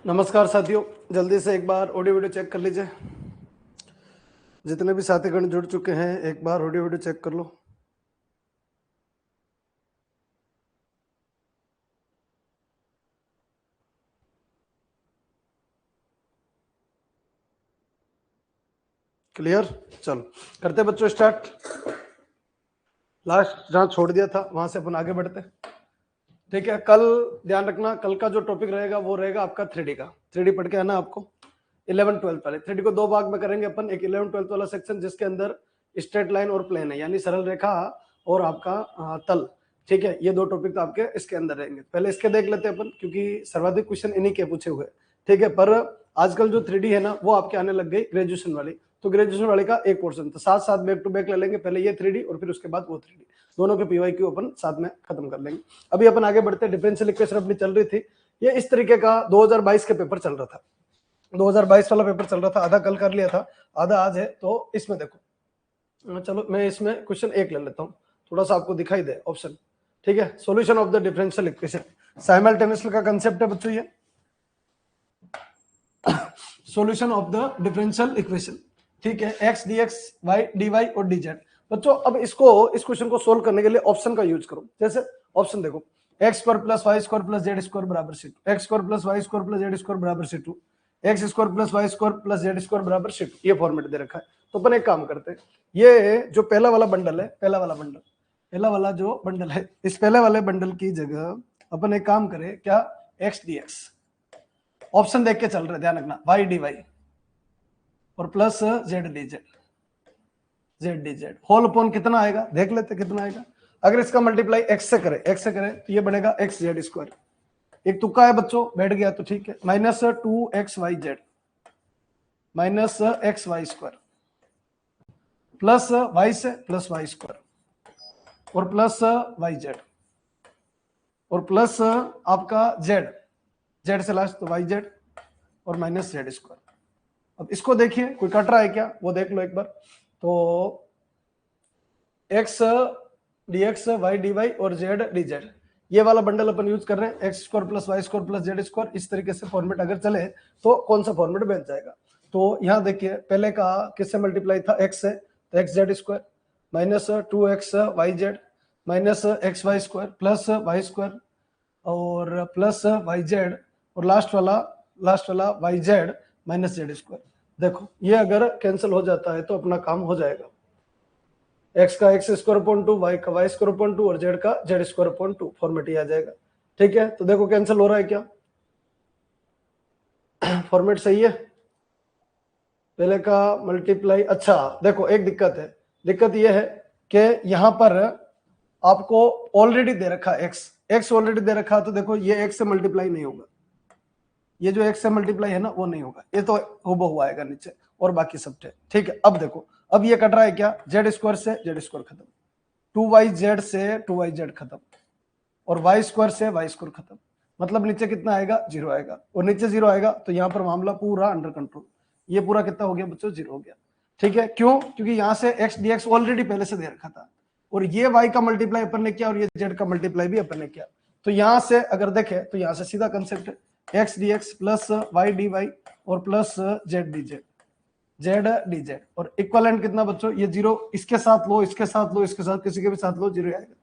नमस्कार साथियों, जल्दी से एक बार ऑडियो वीडियो चेक कर लीजिए। जितने भी साथीगण जुड़ चुके हैं एक बार ऑडियो वीडियो चेक कर लो। क्लियर? चलो करते बच्चों स्टार्ट। लास्ट जहां छोड़ दिया था वहां से अपन आगे बढ़ते। ठीक है, कल ध्यान रखना, कल का जो टॉपिक रहेगा वो रहेगा आपका 3D का। 3D पढ़ के आना आपको। 11th-12th वाले 3D को दो भाग में करेंगे अपन। एक 11th-12th वाला सेक्शन जिसके अंदर स्ट्रेट लाइन और प्लेन है, यानी सरल रेखा और आपका तल। ठीक है, ये दो टॉपिक तो आपके इसके अंदर रहेंगे। पहले इसके देख लेते हैं अपन, क्योंकि सर्वाधिक क्वेश्चन इन्हीं के पूछे हुए। ठीक है, पर आजकल जो 3D है ना वो आपके आने लग गई ग्रेजुएशन वाली। तो ग्रेजुएशन वाले का एक पोर्शन तो साथ साथ बैक टू बैक ले लेंगे। पहले ये 3D और फिर उसके बाद वो 3D, दोनों के PYQ अपन साथ में खत्म कर लेंगे। अभी अपन आगे बढ़ते हैं। डिफरेंशियल इक्वेशन अपनी चल रही थी। ये इस तरीके का 2022 के पेपर चल रहा था। 2022 वाला पेपर चल रहा था, आधा कल कर लिया था, आधा आज है। तो इसमें देखो, चलो मैं इसमें क्वेश्चन एक ले लेता हूँ, थोड़ा सा आपको दिखाई दे ऑप्शन। ठीक है, solution of the differential equation simultaneously का कंसेप्ट है बच्चों ये। Solution of the differential equation, ठीक है, x d x y d y और डी जेड। बच्चों अब इसको, इस क्वेश्चन को सोल्व करने के लिए ऑप्शन का यूज करो। जैसे ऑप्शन देखो, X square plus Y square plus Z square बराबर C two, X square plus Y square plus Z square बराबर C two, X square plus Y square plus Z square बराबर C to. ये format दे रखा है। तो अपन एक काम करते हैं, ये जो पहला वाला बंडल है, पहला वाला जो बंडल है, इस पहले वाले बंडल की जगह अपन एक काम करें क्या, एक्स डी एक्स, ऑप्शन देख के चल रहे, ध्यान रखना, वाई डी वाई और plus z d z whole upon कितना आएगा, देख लेते कितना आएगा। अगर इसका मल्टीप्लाई एक्स से करें तो ये बनेगा एक्स जेड स्क्वायर। एक तुक्का है बच्चों, बैठ गया तो ठीक है, minus 2xyz minus x Y square plus Y से प्लस वाई स्क्वायर और प्लस वाई जेड और प्लस आपका जेड से लास्ट तो वाई जेड और माइनस जेड स्क्वायर। अब इसको देखिए, कोई कट रहा है क्या, वो देख लो एक बार। तो x d x y d y और जेड डी जेड, ये वाला बंडल अपन यूज कर रहे हैं, x square plus Y square plus Z square. इस तरीके से फॉर्मेट अगर चले तो कौन सा फॉर्मेट बन जाएगा। तो यहाँ देखिए, पहले का किससे मल्टीप्लाई था, एक्स से, तो x z square minus 2x y z minus x Y square plus Y square और प्लस वाई जेड और लास्ट वाला y z minus Z square. देखो ये अगर कैंसिल हो जाता है तो अपना काम हो जाएगा। एक्स का एक्स स्क्वायर अपॉन 2, वाई का वाई स्क्वायर अपॉन 2 और जेड का जेड स्क्वायर अपॉन 2 फॉर्मेट ही आ जाएगा। ठीक है, तो देखो कैंसिल हो रहा है क्या, फॉर्मेट सही है। पहले का मल्टीप्लाई, अच्छा देखो एक दिक्कत है, दिक्कत ये है कि यहाँ पर आपको ऑलरेडी दे रखा एक्स ऑलरेडी दे रखा, तो देखो ये एक्स से मल्टीप्लाई नहीं होगा, ये जो एक्स से मल्टीप्लाई है ना वो नहीं होगा, ये तो हूबहू आएगा नीचे और बाकी सब ठीक है। अब देखो, अब ये कट रहा है क्या, जेड स्क्वायर से जेड स्क्वायर खत्म, 2yz से 2yz खत्म और वाई स्क्वायर से वाई स्क्वायर खत्म। मतलब नीचे कितना आएगा, 0 आएगा, और नीचे 0 आएगा तो यहाँ पर मामला पूरा अंडर कंट्रोल। ये पूरा कितना हो गया बच्चों, 0 हो गया। ठीक है, क्यों, क्योंकि यहाँ से एक्स डी एक्स ऑलरेडी पहले से दे रखा था और ये वाई का मल्टीप्लाई अपन ने किया और ये जेड का मल्टीप्लाई भी अपन ने किया। तो यहाँ से अगर देखे तो यहाँ से सीधा कंसेप्ट है, x d x plus y d y और प्लस जेड डी जेड और इक्वलेंट कितना बच्चों, ये 0, इसके साथ लो, इसके साथ लो, इसके साथ, किसी के भी साथ लो, 0 आएगा।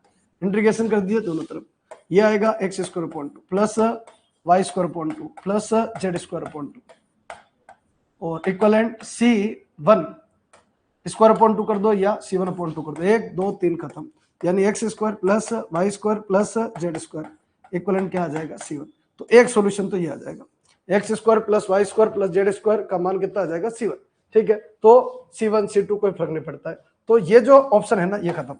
इंटीग्रेशन कर दिया दोनों तरफ, ये आएगा x square upon 2 plus Y square upon 2 plus Z square upon 2 और इक्वलेंट C1 स्क्वायर अपॉन 2 कर दो या C1 अपॉन 2 कर दो, 1 2 3 खत्म, यानी x square plus Y square plus Z square equivalent क्या आ जाएगा, C1। तो एक सोल्यूशन तो ये आ जाएगा, x square plus Y square plus Z square का मान कितना आ जाएगा, C1। ठीक है, तो C1 C2 कोई फर्क नहीं पड़ता है। तो ये जो ऑप्शन है ना ये खत्म,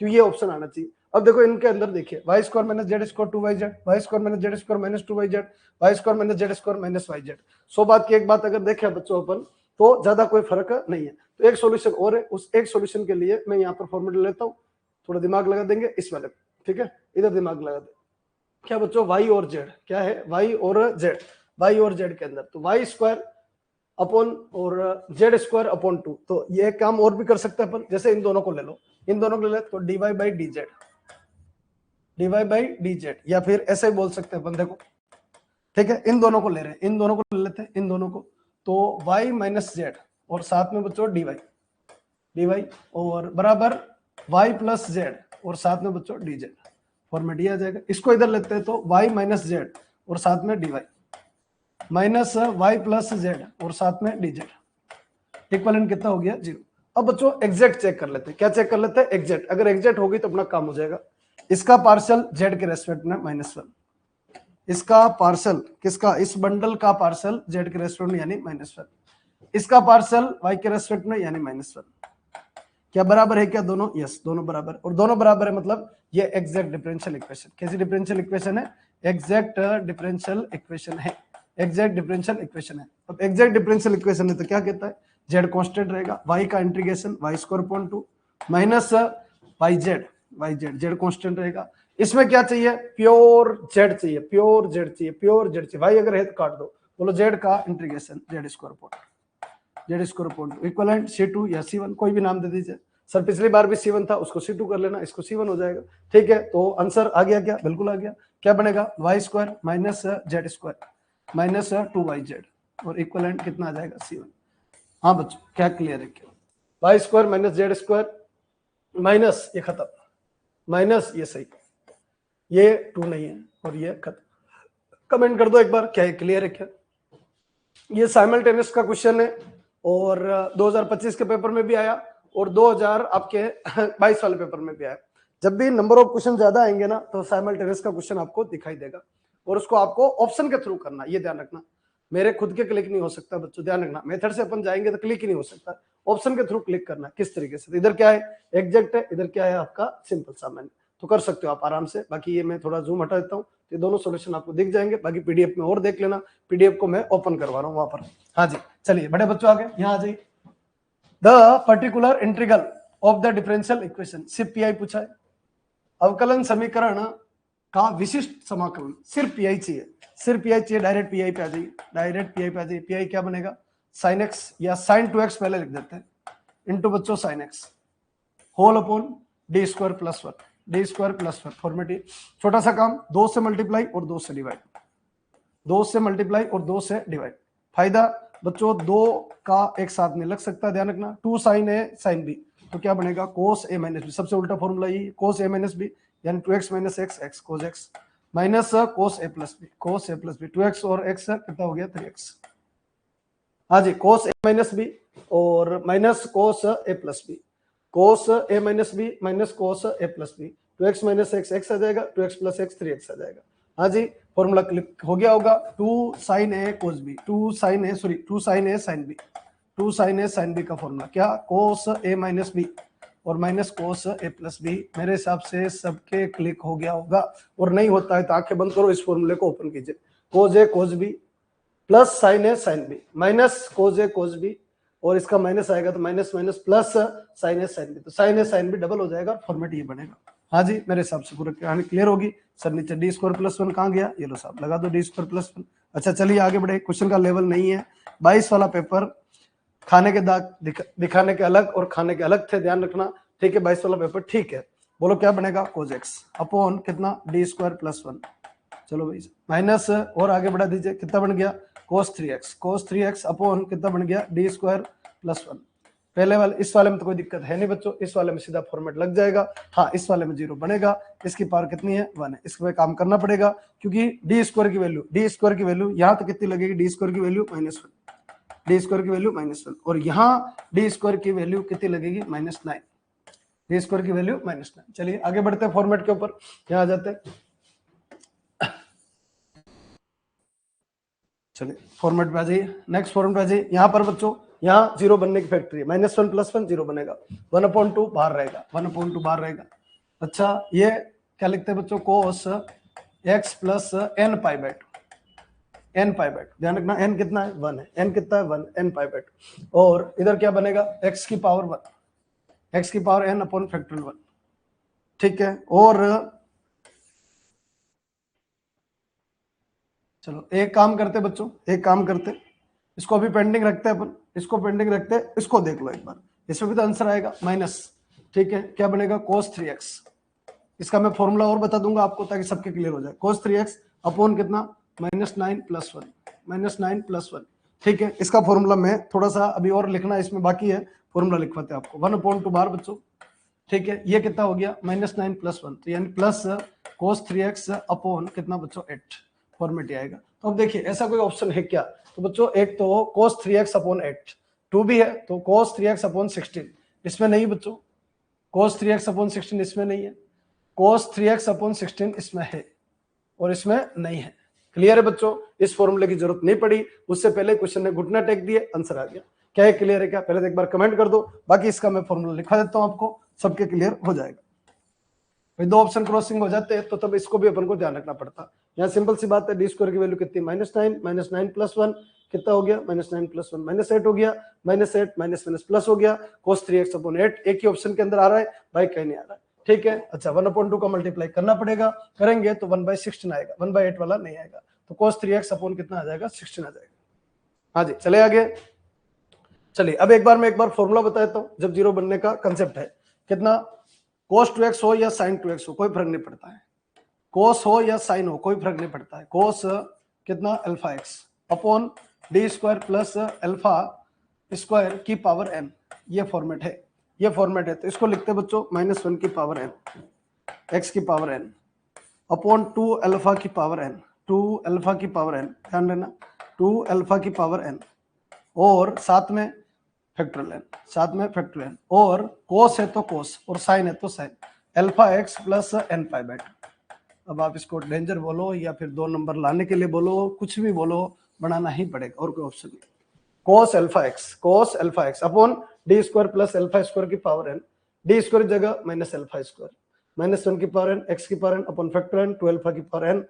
क्यों, ये ऑप्शन आना चाहिए। अब देखो इनके अंदर देखिए, y square minus Z square 2yz, y square minus Z square minus 2yz, y square minus Z square minus yz। 100 बात की एक बात अगर देखें बच्चों अपन, तो ज्यादा कोई फर्क नहीं है। तो एक सॉल्यूशन और है, उस एक सॉल्यूशन के लिए मैं यहाँ पर फॉर्मूला लेता हूँ, थोड़ा दिमाग लगा देंगे इस वाले, ठीक है, इधर दिमाग लगा दे। क्या बच्चों, वाई और जेड, क्या है, वाई और जेड के अंदर, तो वाई स्क्वायर अपॉन और जेड स्क्वायर अपॉन 2। तो ये काम और भी कर सकते हैं अपन, जैसे इन दोनों को ले लो, तो dy बाई डी जेड या फिर ऐसे ही बोल सकते हैं अपन, देखो ठीक है, इन दोनों को ले रहे हैं, इन दोनों को ले लेते हैं, इन दोनों को, तो y माइनस जेड और साथ में बच्चों dy और बराबर y प्लस जेड और साथ में बच्चों dz, फॉर्मेट ये आ जाएगा। इसको इधर लेते हैं तो y माइनस जेड और साथ में dy minus y plus Z और साथ में dz, इक्वलेंट कितना हो गया 0। अब बच्चों एग्जैक्ट चेक कर लेते हैं, क्या चेक कर लेते हैं एग्जैक्ट, अगर एग्जैक्ट होगी तो अपना काम हो जाएगा। इसका पार्शियल z के रेस्पेक्ट में -1, इसका पार्शियल किसका, इस बंडल का पार्शियल z के रेस्पेक्ट में यानी -1, इसका पार्शियल y के रेस्पेक्ट में यानी -1, क्या बराबर है क्या दोनों, यस दोनों बराबर, और दोनों बराबर है मतलब ये एग्जैक्ट डिफरेंशियल इक्वेशन, कैसी डिफरेंशियल इक्वेशन है, एग्जैक्ट डिफरेंशियल इक्वेशन है, एग्जैक्ट डिफरेंशियल इक्वेशन है। अब एग्जैक्ट डिफरेंशियल इक्वेशन है तो क्या कहता है, z कांस्टेंट रहेगा, y का integration y² minus z constant रहेगा। इसमें क्या चाहिए, प्योर z चाहिए, प्योर z चाहिए, प्योर z चाहिए, y अगर है तो काट दो, बोलो z का इंटीग्रेशन z² इक्वलेंट C2 या C1 कोई भी नाम दे दीजिए। सर पिछली बार भी C1 था, उसको C2 कर लेना, इसको C1 हो जाएगा। ठीक है, तो आंसर आ गया क्या, बिल्कुल आ गया। क्या बनेगा y² minus z² minus 2yz और इक्वलेंट कितना आ जाएगा C1। हाँ बच्चों क्या क्लियर है क्या, y² माइनस z² माइनस ये खत्म, माइनस ये सही, ये 2 नहीं है और ये खत्म। कमेंट कर दो एक बार, क्या क्लियर है क्या। ये साइमल्टेनियस का क्वेश्चन है और 2025 के पेपर में भी आया और 2000 आपके 22 वाले पेपर में भी आया। जब भी नंबर ऑफ क्वेश्चन ज्यादा आएंगे ना तो साइमल्टेनियस का क्वेश्चन आपको दिखाई देगा और उसको आपको ऑप्शन के थ्रू करना, ये ध्यान रखना। मेरे खुद के क्लिक नहीं हो सकता बच्चों, ध्यान रखना, मेथड से अपन जाएंगे तो क्लिक ही नहीं हो सकता, ऑप्शन के थ्रू क्लिक करना किस तरीके से। इधर क्या है एग्जैक्ट है, इधर क्या है आपका सिंपल सामान्य, तो कर सकते हो आप आराम से। बाकी ये मैं थोड़ा जूम हटा देता हूँ, ये दोनों सॉल्यूशन आपको दिख जाएंगे, बाकी पीडीएफ में और देख लेना, पीडीएफ को मैं ओपन करवा रहा हूँ वहां पर। हाँ जी चलिए बड़े बच्चों आगे यहाँ आ जाइए। The particular integral of the differential equation, सिर्फ पीआई पूछा है, अवकलन समीकरण का विशिष्ट समाकलन, सिर्फ पीआई चाहिए, सिर्फ पीआई चाहिए, डायरेक्ट पीआई पे आ जाइए, डायरेक्ट पीआई पे आ जाइए। पीआई क्या बनेगा, साइन एक्स या साइन 2x पहले लिख देते हैं, इंटू बच्चों sine x whole upon d² plus 1, d² plus 1 format. छोटा सा काम, 2 से मल्टीप्लाई और 2 से डिवाइड, 2 से मल्टीप्लाई और 2 से डिवाइड। फायदा बच्चों 2 का एक साथ नहीं लग सकता, ध्यान रखना। 2 साइन ए साइन बी तो क्या बनेगा कोस ए माइनस बी, सबसे उल्टा फॉर्मूला ये कोस ए माइनस बी यानी 2x minus X X cos X minus cos A plus B, cos A plus B, 2x और x कितना हो गया 3x। हाँ जी कोस ए माइनस बी और minus cos A plus B, cos A minus B minus cos A plus B, 2x minus X X आ जाएगा, 2x plus x 3x आ जाएगा। हाँ जी फॉर्मूला क्लिक हो गया होगा, 2 साइन ए कोस बी, 2 साइन ए sine B, 2 sign ए sine B का formula क्या, कोस A minus B और minus cos A plus B. मेरे हिसाब से सबके क्लिक हो गया होगा, और नहीं होता है तो आंखें बंद करो, इस फॉर्मूले को ओपन कीजिए। कोस ए कोस बी प्लस साइन ए साइन बी माइनस कोस ए कोस बी, और इसका माइनस आएगा तो माइनस माइनस प्लस साइन ए साइन बी, तो साइन ए साइन बी डबल हो जाएगा, फॉर्मेट ये बनेगा। हाँ जी मेरे हिसाब से पूरा कहानी क्लियर होगी। सर नीचे d² प्लस 1 कहाँ गया, ये लो साहब लगा दो d² प्लस 1। अच्छा चलिए आगे बढ़े, क्वेश्चन का लेवल नहीं है, 22 वाला पेपर खाने के दाग दिखाने के अलग और खाने के अलग थे, ध्यान रखना। ठीक है 22 वाला पेपर ठीक है। बोलो क्या बनेगा, कोस एक्स अपॉन कितना d² प्लस 1, चलो भाई माइनस और आगे बढ़ा दीजिए, कितना बन गया कोस 3x अपॉन कितना बन गया d² प्लस 1। पहले वाले इस वाले में तो कोई दिक्कत है नहीं बच्चों, इस वाले में सीधा फॉर्मेट लग जाएगा। हाँ इस वाले में 0 बनेगा, इसकी पावर कितनी है 1 है, इसमें काम करना पड़ेगा क्योंकि d² की वैल्यू यहाँ तो कितनी लगेगी, d² की वैल्यू -1, d² की वैल्यू -1 और यहाँ d² की वैल्यू कितनी लगेगी -9, d² की वैल्यू -9। चलिए आगे बढ़ते हैं फॉर्मेट के ऊपर, यहाँ आ जाते हैं। चलिए फॉर्मेट पे आ जाइए, नेक्स्ट फॉर्मेट पे आ जाइए। यहाँ पर बच्चों यहाँ 0 बनने की फैक्ट्री है, -1 प्लस 1 0 बनेगा, 1/2 बाहर रहेगा, 1/2 बाहर रहेगा। अच्छा ये क्या लिखते हैं बच्चों, कोस x plus n pi by 2, ध्यान रखना n कितना है 1 है, n कितना है 1, n पाई बाय 2, और इधर क्या बनेगा x की पावर 1, x की पावर n अपॉन फैक्टोरियल 1। ठीक है, और चलो एक काम करते बच्चों, एक काम करते, इसको अभी पेंडिंग रखते हैं अपन, इसको पेंडिंग रखते हैं, इसको देख लो एक बार, इसमें भी तो आंसर आएगा माइनस। ठीक है क्या बनेगा कोस 3x, इसका मैं फॉर्मूला और बता दूंगा आपको ताकि सबके क्लियर हो जाए, कोस 3x अपॉन कितना -9 + 1 -9 + 1। ठीक है, इसका फॉर्मूला मैं थोड़ा सा अभी और लिखना इसमें बाकी है, फॉर्मूला लिखवाते हैं आपको। 1/2 बार बच्चों। ठीक है, ये कितना हो गया -9 + 1, तो यानी प्लस cos 3x अपॉन कितना बच्चों 8 फॉर्मेट आएगा। तो अब देखिए ऐसा कोई ऑप्शन है क्या, तो बच्चों एक तो cos 3x अपॉन 8 2 भी है, तो cos 3x अपॉन 16 इसमें नहीं बच्चों, cos 3x अपॉन 16 इसमें नहीं है, cos 3x अपॉन 16 इसमें है और इसमें नहीं है। क्लियर है बच्चों, इस फॉर्मूले की जरूरत नहीं पड़ी, उससे पहले क्वेश्चन ने घुटना टेक दिए, आंसर आ गया। क्या है क्लियर है क्या, पहले तो एक बार कमेंट कर दो, बाकी इसका मैं फॉर्मूला लिखा देता हूं आपको, सबके क्लियर हो जाएगा। भाई 2 ऑप्शन क्रॉसिंग हो जाते हैं तो तब इसको भी अपन को ध्यान रखना पड़ता। यहाँ सिंपल सी बात है, डी स्क्वायर की वैल्यू कितनी -9 -9 + 1 कितना हो गया, -9 + 1 -8 हो गया, -8 माइनस प्लस हो गया, cos 3x अपॉन 8 एक ही ऑप्शन के अंदर आ रहा है भाई, कहीं नहीं आ रहा है। ठीक है, अच्छा 1/2 का मल्टीप्लाई करना पड़ेगा, करेंगे तो 1/16 आएगा, 1/8 वाला नहीं आएगा, तो cos 3x अपॉन कितना आ जाएगा 16 आ जाएगा। हाँ जी चले आगे। चलिए अब एक बार फॉर्मूला बता देता हूँ, जब जीरो बनने का कंसेप्ट है, कितना cos 2x हो या sin 2x हो कोई फर्क नहीं पड़ता है, cos हो या sin हो कोई फर्क नहीं पड़ता है, cos कितना α x upon D square plus alpha square की पावर n, ये फॉर्मेट है, ये फॉर्मेट है। तो इसको लिखते हैं बच्चों -1 की पावर n x की पावर n अपॉन 2 अल्फा की पावर n, 2 अल्फा की पावर n, ध्यान देना 2 अल्फा की पावर n और साथ में फैक्टोरियल n, साथ में फैक्टोरियल n, और cos है तो cos और sin है तो sin, α x प्लस n π/2। अब आप इसको डेंजर बोलो या फिर 2 नंबर लाने के लिए बोलो, कुछ भी बोलो, बनाना ही पड़ेगा और कोई ऑप्शन नहीं। cos α x upon D square plus alpha square की पावर n, डी स्क्वायर जगह -α², -1 की पावर n x की power n upon factor n 2 alpha की पावर n,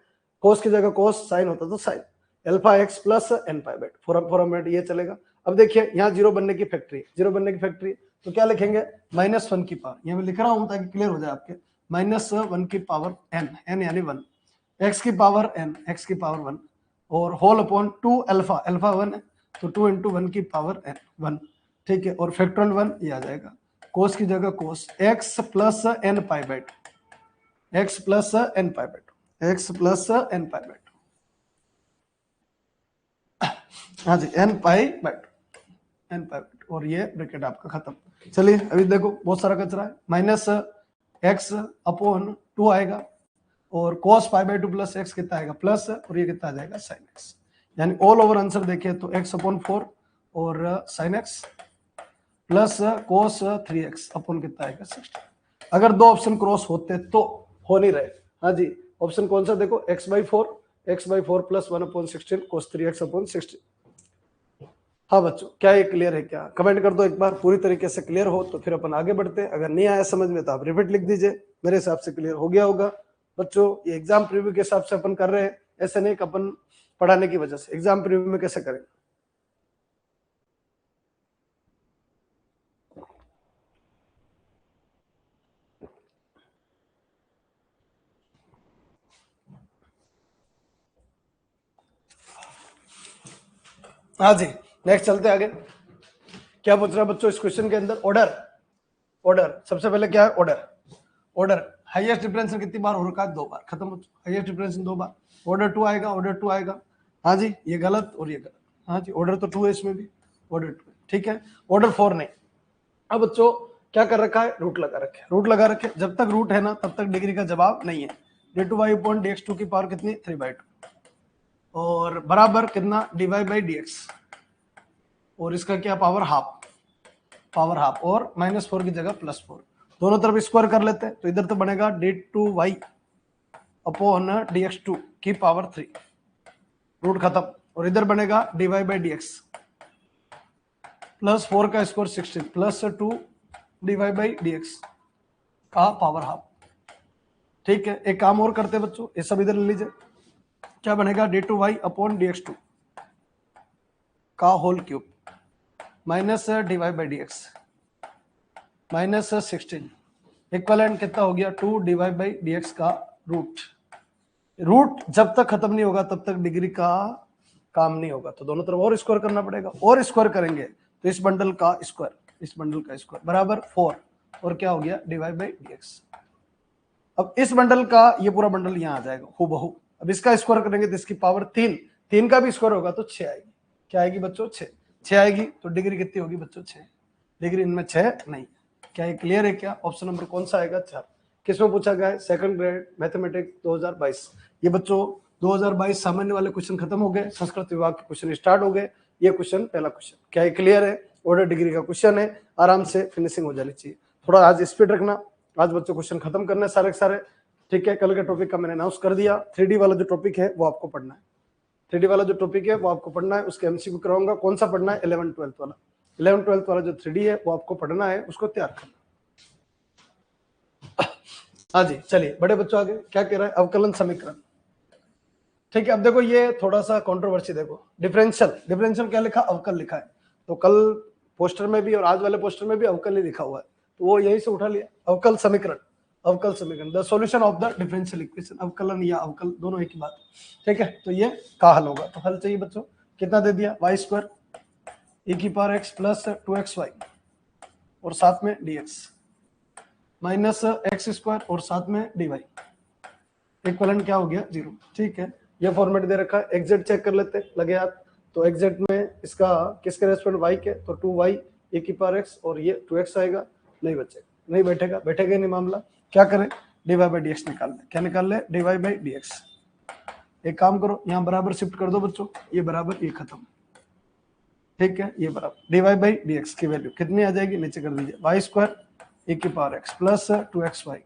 cos की जगह cos, sin होता तो sin, α x plus n π/2 format ये चलेगा। अब देखिए यहाँ जीरो बनने की फैक्ट्री, जीरो बनने की फैक्ट्री तो क्या लिखेंगे -1 की पावर, ये मैं लिख रहा हूं ताकि क्लियर हो जाए आपके, -1 की पावर n, n यानी 1, x की पावर n, x की पावर 1 और होल अपॉन 2 अल्फा, अल्फा 1 है तो 2 × 1 की पावर n 1। ठीक है, और फैक्टोरियल 1 ये आ जाएगा, cos की जगह cos x plus n π/2, x plus n π/2, x plus n π/2, हाँ जी n π/2, n π/2 और ये ब्रैकेट आपका खत्म। चलिए अभी देखो बहुत सारा कचरा है, -x अपॉन 2 आएगा और cos π/2 प्लस x कितना आएगा प्लस, और ये कितना आ जाएगा sin x, यानी ऑल ओवर आंसर देखिए तो x अपॉन 4 और sin x plus cos 3x upon कितना आएगा 16। अगर 2 ऑप्शन क्रॉस होते तो, हो नहीं रहे। हाँ जी, ऑप्शन कौन सा देखो, x/4 plus 1/16 cos 3x upon 16। हाँ बच्चों क्या ये क्लियर है क्या, कमेंट कर दो एक बार, पूरी तरीके से क्लियर हो तो फिर अपन आगे बढ़ते हैं, अगर नहीं आया समझ में तो आप रिपीट लिख दीजिए, मेरे हिसाब से क्लियर हो गया होगा। बच्चों ये एग्जाम प्रीव्यू के हिसाब से अपन कर रहे हैं, ऐसे नहीं कि अपन पढ़ाने की वजह से, एग्जाम प्रीव्यू में कैसे करें। हाँ जी नेक्स्ट चलते आगे। क्या पूछ रहा है बच्चों इस क्वेश्चन के अंदर, ऑर्डर, ऑर्डर सबसे पहले क्या है, ऑर्डर, ऑर्डर हाईएस्ट डिफरेंशियल कितनी बार हो रखा है, 2 बार, खत्म हो, हाईएस्ट डिफरेंशियल 2 बार, ऑर्डर 2 आएगा, ऑर्डर 2 आएगा। हाँ जी ये गलत और ये गलत, हाँ जी ऑर्डर तो 2 है इसमें भी, ऑर्डर 2 ठीक है, ऑर्डर 4 नहीं। अब बच्चों क्या कर रखा है, रूट लगा रखे, रूट लगा रखे, जब तक रूट है ना तब तक डिग्री का जवाब नहीं है। d2y अपॉन dx2 की पावर कितनी 3/2 और बराबर कितना dy/dx और इसका क्या पावर हाफ, पावर हाफ और -4 की जगह +4, दोनों तरफ स्क्वायर कर लेते हैं तो इधर तो बनेगा d2y अपॉन dx2 की पावर 3, रूट खत्म, और इधर बनेगा dy/dx +4 का स्क्वायर 16 प्लस 2 dy/dx का पावर हाफ। ठीक है, एक काम और करते हैं बच्चों, ये सब इधर ले लीजिए, क्या बनेगा d2y अपॉन dx2 का whole cube minus dy/dx minus 16 equivalent कितना हो गया 2 dy/dx का रूट, रूट जब तक खत्म नहीं होगा तब तक डिग्री का काम नहीं होगा, तो दोनों तरफ और स्क्वायर करना पड़ेगा, और स्क्वायर करेंगे तो इस बंडल का स्क्वायर, इस बंडल का स्क्वायर बराबर 4 और क्या हो गया dy/dx। अब इस बंडल का ये पूरा बंडल यहाँ आ जाएगा हूबहू, अब इसका स्क्वायर करेंगे तो इसकी पावर 3, 3 का भी स्क्वायर होगा तो 6 आएगी। क्या आएगी बच्चों? 6 आएगी। तो डिग्री कितनी होगी बच्चों? 6 डिग्री। इनमें 6 नहीं। क्या ये क्लियर है? क्या ऑप्शन नंबर कौन सा आएगा? 4। किसमें पूछा गया है? Second grade mathematics 2022। ये बच्चों 2022 सामान्य वाले क्वेश्चन खत्म हो गए, संस्कृत विभाग के क्वेश्चन स्टार्ट हो गए। ये क्वेश्चन पहला क्वेश्चन। क्या ये क्लियर है? ऑर्डर डिग्री का क्वेश्चन है, आराम से फिनिशिंग हो जानी चाहिए। थोड़ा आज स्पीड रखना, आज बच्चों क्वेश्चन खत्म करना है सारे के सारे, ठीक है। कल के टॉपिक का मैंने अनाउंस कर दिया। 3D वाला जो टॉपिक है वो आपको पढ़ना है, 3D वाला जो टॉपिक है वो आपको पढ़ना है, उसके एमसीक्यू कराऊंगा। कौन सा पढ़ना है? 11 12 वाला। 11 12 वाला जो 3D है वो आपको पढ़ना है, उसको तैयार करना। हाँ जी, चलिए बड़े बच्चों आगे क्या कह रहा है? अवकलन समीकरण, ठीक है। अब देखो ये थोड़ा सा कंट्रोवर्सी, देखो डिफरेंशियल, डिफरेंशियल क्या लिखा? अवकल लिखा है। तो कल पोस्टर में भी और आज वाले पोस्टर में भी अवकल ही लिखा हुआ है, तो वो यही से उठा लिया। अवकल समीकरण, अवकल समीकरण, the solution of the differential equation. अवकलन या अवकल दोनों एक ही बात, ठीक है। तो ये का हल होगा। तो हल चाहिए बच्चों, कितना दे दिया? y स्क्वायर e की पावर x प्लस 2xy और साथ में dx माइनस x स्क्वायर और साथ में dy। इक्विवेलेंट क्या हो गया? 0, ठीक है। ये फॉर्मेट दे रखा है। एग्जैक्ट चेक कर लेते, लगे हाथ। तो एग्जैक्ट में इसका किसके रेस्पेक्ट? y के, तो 2y e की पावर x और ये 2x आएगा। नहीं बचेगा, नहीं बैठेगा, बैठेगा नहीं मामला। क्या करें? dy बाई dx निकाल ले। क्या निकाल ले? dy by dx। एक काम करो, यहाँ बराबर शिफ्ट कर दो बच्चों, ये बराबर ये खत्म, ठीक है। ये बराबर dy बाई dx की वैल्यू कितनी आ जाएगी? नीचे कर दीजिए, y स्क्वायर e की power x plus 2xy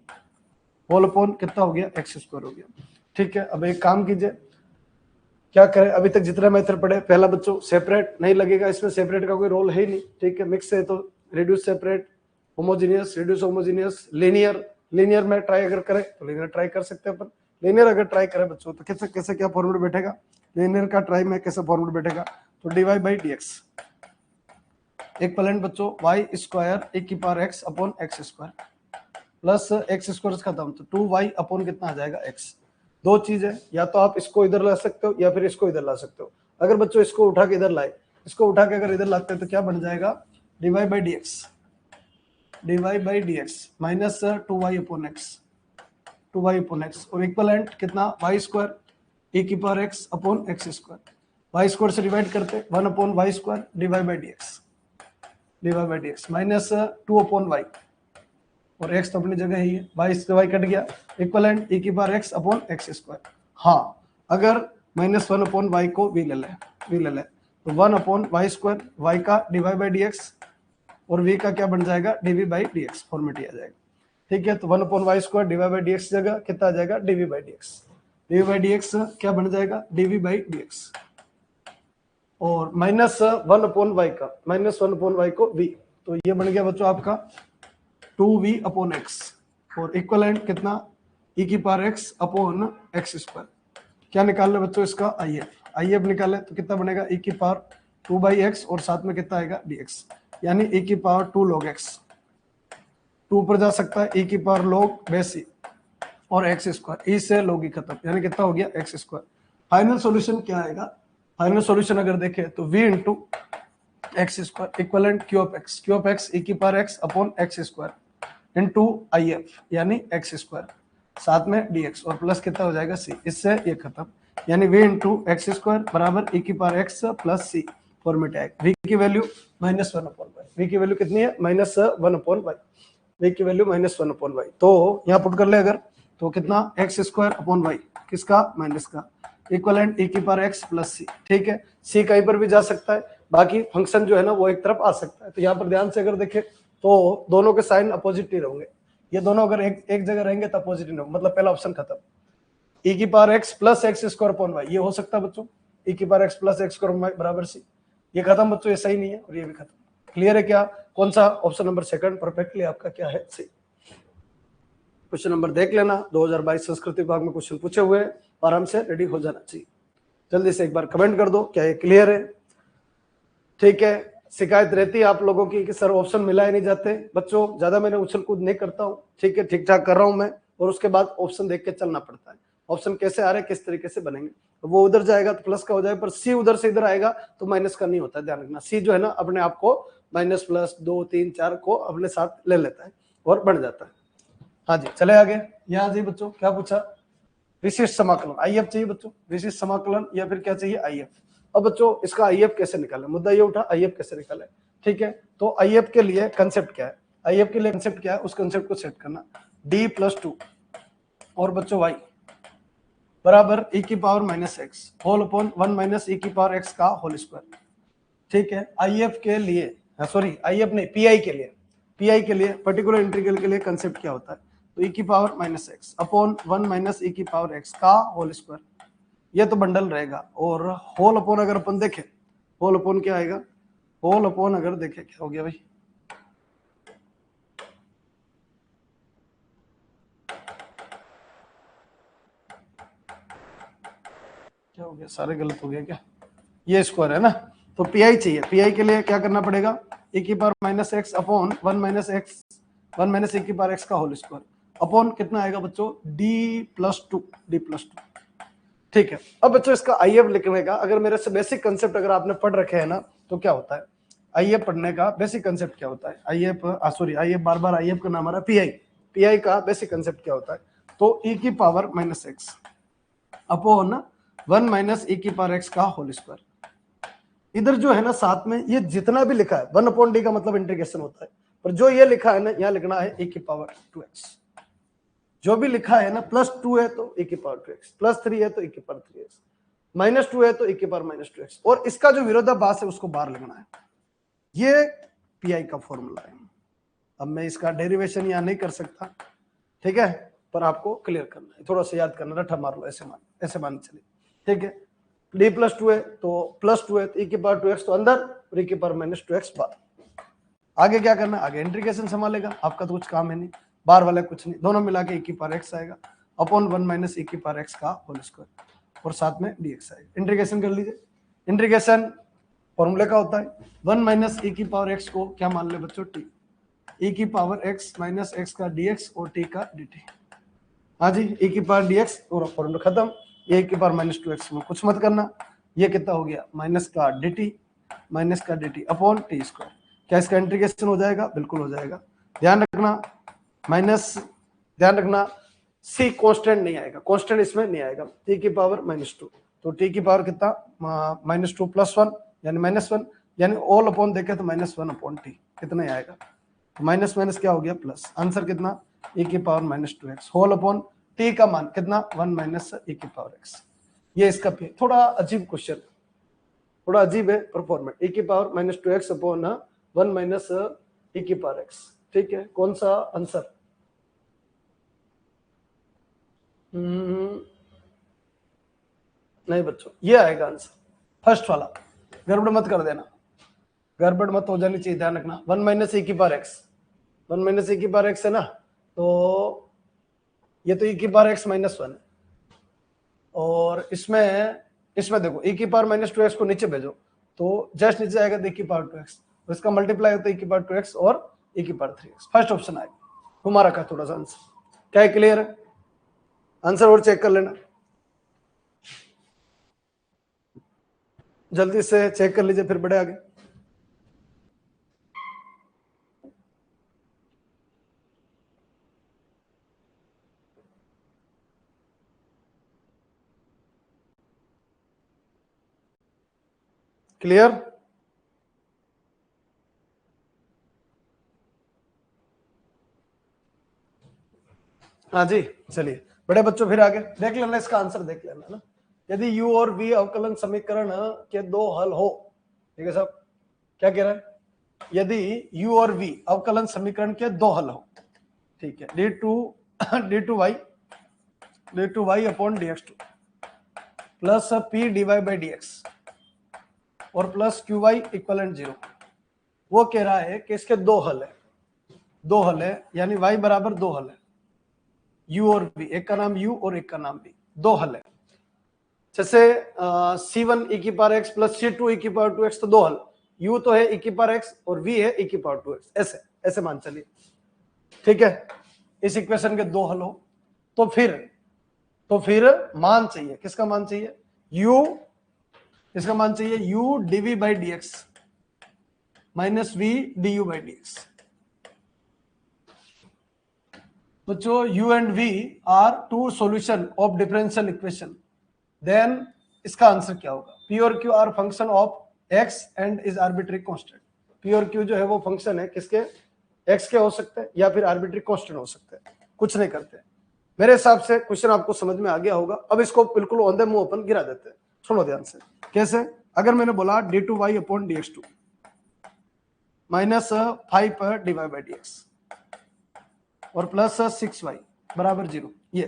whole upon कितना हो गया? x स्क्वायर हो गया, ठीक है। अब एक काम कीजिए, क्या करें? अभी तक जितना मेथड पढ़े, पहला बच्चों सेपरेट नहीं लगेगा, इसमें सेपरेट का कोई रोल है ही नहीं, ठीक है। मिक्स है तो reduce separate, homogeneous reduce homogeneous, linear, linear में ट्राई अगर करें तो लीनियर ट्राई कर सकते हैं अपन। लीनियर अगर ट्राई करें बच्चों तो कैसे कैसे क्या फॉर्मूला बैठेगा? लीनियर का ट्राई में कैसे फॉर्मूला बैठेगा? तो dy बाई dx इक्विवेलेंट बच्चों y स्क्वायर e की power x upon x square plus x square खत्म, तो 2y अपॉन कितना आ जाएगा? x। दो चीज है, या तो आप इसको इधर ला सकते हो या फिर इसको इधर ला सकते हो। अगर बच्चों इसको उठा के इधर लाए, इसको उठा के अगर इधर लाते हैं तो क्या बन जाएगा? dy by dx, dy by dx minus 2y upon x, 2y upon x और इक्विवेलेंट कितना? y स्क्वायर e की power x upon x square. y square से डिवाइड करते 1 upon y square dy by dx, dy by dx minus 2 upon y और x तो अपनी जगह ही है, y से y कट गया, इक्विवेलेंट e की power x upon x square. हाँ, अगर माइनस 1 अपॉन y को v ले ले तो 1 अपॉन y स्क्वायर, y का dy बाई dx और v का क्या बन जाएगा? dv बाई dx फॉर्मेट ही आ जाएगा, ठीक है। तो 1 upon y square dy by dx जगह कितना आ जाएगा? dv by dx, dv by dx क्या बन जाएगा? dv बाई dx और माइनस 1 अपॉन y का, माइनस 1 अपॉन y को v, तो ये बन गया बच्चों आपका 2v अपॉन x और इक्विवेलेंट कितना? e की power x upon x square. क्या निकाल ले बच्चों? इसका if निकाले तो कितना बनेगा? e की पावर 2 बाई x और साथ में कितना आएगा? dx, यानी e की पावर 2 log x, 2 पर जा सकता है, e की पावर log बेस e और x स्क्वायर, e से log e खत्म, यानी कितना हो गया? x square. फाइनल सॉल्यूशन क्या आएगा? फाइनल सॉल्यूशन अगर देखें तो v into x square equivalent Q of x e की power x upon x square into if यानी x स्क्वायर साथ में dx और प्लस कितना हो जाएगा? c। इससे ये खत्म, यानी v इंटू एक्स स्क्वायर बराबर e की power x plus c format आएगा। v की value minus 1 upon y, v की वैल्यू कितनी है? माइनस 1 अपॉन वाई, v की वैल्यू माइनस 1 अपॉन वाई। तो यहाँ पुट कर ले अगर, तो कितना? एक्स स्क्वायर अपॉन वाई, किसका? माइनस का, इक्वलेंट e की पावर x प्लस c, ठीक है। c कहीं पर भी जा सकता है, बाकी फंक्शन जो है ना वो एक तरफ आ सकता है। तो यहाँ पर ध्यान से अगर देखें तो दोनों के साइन अपोजिट नहीं रहेंगे, ये दोनों अगर एक जगह रहेंगे तो अपोजिट नहीं होंगे, मतलब पहला ऑप्शन खत्म। e की power x plus x square upon y, ये हो सकता है बच्चों, e की power x plus x square y बराबर c, ये खत्म बच्चों, ये सही नहीं है और ये भी खत्म। क्लियर है क्या? कौन सा? ऑप्शन नंबर सेकंड परफेक्टली आपका क्या है? सही। क्वेश्चन नंबर देख लेना, 2022 संस्कृत विभाग में क्वेश्चन पूछे हुए, आराम से रेडी हो जाना चाहिए। जल्दी से एक बार कमेंट कर दो, क्या ये क्लियर है? ठीक है। शिकायत रहती है आप लोगों की कि सर ऑप्शन मिलाए नहीं जाते। बच्चों ज्यादा मैंने उछल कूद नहीं करता हूँ, ठीक है, ठीक ठाक कर रहा हूँ मैं, और उसके बाद ऑप्शन देख के चलना पड़ता है। ऑप्शन कैसे आ रहे, किस तरीके से बनेंगे, तो वो उधर जाएगा तो प्लस का हो जाएगा, पर सी उधर से इधर आएगा तो माइनस का नहीं होता, ध्यान रखना। सी जो है ना अपने आप को माइनस प्लस 2 3 4 को अपने साथ ले लेता है और बढ़ जाता है। हाँ जी, चले आगे। यहाँ जी बच्चों क्या पूछा? विशिष्ट समाकलन आईएफ चाहिए बच्चों, विशिष्ट समाकलन या फिर क्या चाहिए आईएफ। अब बच्चों इसका आईएफ कैसे निकाले, मुद्दा ये उठा आईएफ कैसे निकाले, ठीक है। तो आईएफ के लिए कंसेप्ट क्या है, आईएफ के लिए कंसेप्ट क्या है, उस कंसेप्ट को सेट करना, d+2 और बच्चों y बराबर e की power -x whole upon 1 - e की पावर x का होल स्क्वायर, ठीक है। आईएफ के लिए सॉरी आईएफ नहीं पीआई के लिए, पीआई के लिए पर्टिकुलर इंटीग्रल के लिए कंसेप्ट क्या होता है, तो e की पावर -x अपॉन 1 - e की पावर x का होल स्क्वायर, ये तो बंडल रहेगा। और होल अपॉन अगर अपन देखें, होल अपॉन क्या आएगा, होल अपॉन अगर देखें क्या हो गया भाई, क्या हो गया, सारे गलत हो गया क्या, ये स्क्वायर है ना। तो पीआई चाहिए, पीआई के लिए क्या करना पड़ेगा, e की पावर -x अपॉन 1 - e की पावर x का होल स्क्वायर अपॉन कितना आएगा बच्चों, d+2, ठीक है। अब बच्चों इसका आईएफ लिखने का अगर मेरे से बेसिक कंसेप्ट अगर आपने पढ़ रखे हैं ना, तो क्या होता है आईएफ पढ़ने का बेसिक कंसेप्ट क्या होता है, आईएफ आईएफ बार आईएफ का नाम आ रहा है पीआई, पीआई का बेसिक कंसेप्ट क्या होता है, तो e की पावर -x अपॉन 1 - e की पावर x का होल स्क्वायर। इधर जो है ना साथ में ये जितना भी लिखा है 1/d का मतलब इंटीग्रेशन होता है, पर जो ये लिखा है ना यहाँ लिखना है e की पावर 2x, जो भी लिखा है ना +2 है तो e की पावर 2x, +3 है तो e की पावर 3x, -2 है तो e की पावर -2x, और इसका जो विरोधाभास है उसको बाहर लिखना है, ये पीआई का फॉर्मूला है। अब मैं इसका डेरिवेशन यहाँ नहीं कर सकता, ठीक है, पर आपको क्लियर करना है, थोड़ा सा याद करना, रट्टा मार लो, ऐसे मान चलिए, ठीक है। d+2 है तो +2 है तो e की पावर 2x तो अंदर और e की पावर -2x बाहर। आगे क्या करना है, आगे इंटीग्रेशन संभालेगा, आपका तो कुछ काम है नहीं, बाहर वाला कुछ नहीं, दोनों मिला के e की पावर x आएगा अपॉन 1 - e की पावर x का होल स्क्वायर और साथ में dx आएगा। इंटीग्रेशन कर लीजिए, इंटीग्रेशन फॉर्मूले का होता है 1 - e की पावर x को क्या मान ले बच्चों, t, e की पावर x - x का dx और t का dt। हाँ जी, e की पावर dx और फॉर्मूला खत्म, ये e की पावर -2x में कुछ मत करना, ये कितना हो गया माइनस का dt अपॉन टी स्क्वायर। क्या इसका इंटीग्रेशन हो जाएगा, बिल्कुल हो जाएगा। ध्यान रखना माइनस, ध्यान रखना c कांस्टेंट नहीं आएगा, कांस्टेंट इसमें नहीं आएगा, t की पावर -2 तो t की पावर कितना -2 + 1 यानी -1 यानी ऑल अपॉन देखे तो -1 अपॉन t कितना ही आएगा, तो माइनस माइनस क्या हो गया प्लस, आंसर कितना e की power -2x whole upon t का मान कितना 1 - e की पावर x। ये इसका थोड़ा अजीब क्वेश्चन, थोड़ा अजीब है परफॉर्मेंट, e की पावर -2x अपॉन 1 - e की पावर x, ठीक है। कौन सा आंसर, नहीं बच्चों ये आएगा आंसर फर्स्ट वाला, गड़बड़ मत कर देना, गड़बड़ मत हो जानी चाहिए, ध्यान रखना 1 - e की पावर x, 1 - e की पावर x है ना, तो ये तो e की पावर x -1 है, और इसमें देखो e की पावर -2x को नीचे भेजो तो जस्ट नीचे आएगा e की पावर 2x, तो इसका मल्टीप्लाई होता है e की पावर 2x और e की पावर 3x, फर्स्ट ऑप्शन आएगा। घुमा रखा थोड़ा सा आंसर, क्या क्लियर है, आंसर और चेक कर लेना, जल्दी से चेक कर लीजिए फिर बढ़े आगे। क्लियर, हाँ जी चलिए बड़े बच्चों फिर आगे देख लेना, इसका आंसर देख लेना ना। यदि u और v अवकलन समीकरण के दो हल हो, ठीक है साहब, क्या कह रहा है, यदि u और v अवकलन समीकरण के दो हल हो, ठीक है, d2y upon dx2 plus p dy/dx और प्लस qy इक्वलेंट 0, वो कह रहा है कि इसके दो हल है, दो हल है यानी y बराबर दो हल है, u और v, एक का नाम u और एक का नाम v, दो हल है। जैसे c1 e की power x plus c2 e की पावर 2x तो दो हल, u तो है e की पावर x और v है e की पावर 2x, ऐसे ऐसे मान चलिए, ठीक है। इस इक्वेशन के दो हल हो तो फिर मान चाहिए, किसका मान चाहिए, u, इसका मान चाहिए u dv/dx minus v du/dx। बच्चों u and v are two solution of differential equation, then इसका आंसर क्या होगा? p और q are function of x and is arbitrary constant. p और q जो है वो फंक्शन है किसके? x के हो सकते हैं या फिर आर्बिट्री कांस्टेंट हो सकते हैं, कुछ नहीं करते। मेरे हिसाब से क्वेश्चन आपको समझ में आ गया होगा। अब इसको बिल्कुल ऑन द मुंह अपन गिरा देते हैं। सुनो ध्यान से, कैसे? अगर मैंने बोला d2y upon dx2 minus 5 dy by dx और प्लस 6y बराबर 0, ये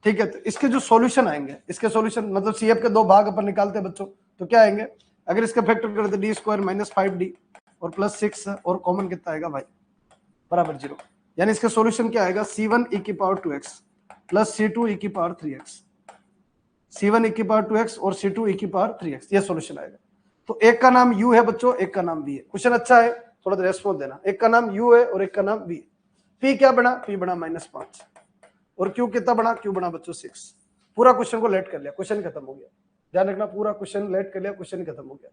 ठीक है। तो इसके जो सॉल्यूशन आएंगे, इसके सॉल्यूशन मतलब CF के दो भाग अपन निकालते हैं बच्चों, तो क्या आएंगे? अगर इसका फैक्टर करते d स्क्वायर माइनस 5d और प्लस 6 और कॉमन कितना आएगा भाई? बराबर 0। यानी इसका सॉल्यूशन क्या आएगा? c1 e की power 2x plus c2 e की पावर 3x, c1 e की पावर 2x और c2 e की पावर 3x, ये सॉल्यूशन आएगा। तो एक का नाम u है बच्चों, एक का नाम v है। क्वेश्चन अच्छा है, थोड़ा सा रेस्पॉन्स देना। एक का नाम u है और एक का नाम v है। p क्या बना? p बना -5 और q कितना बना? q बना बच्चों 6। पूरा क्वेश्चन को लेट कर लिया, क्वेश्चन खत्म हो गया। ध्यान रखना, पूरा क्वेश्चन लेट कर लिया, क्वेश्चन खत्म हो गया।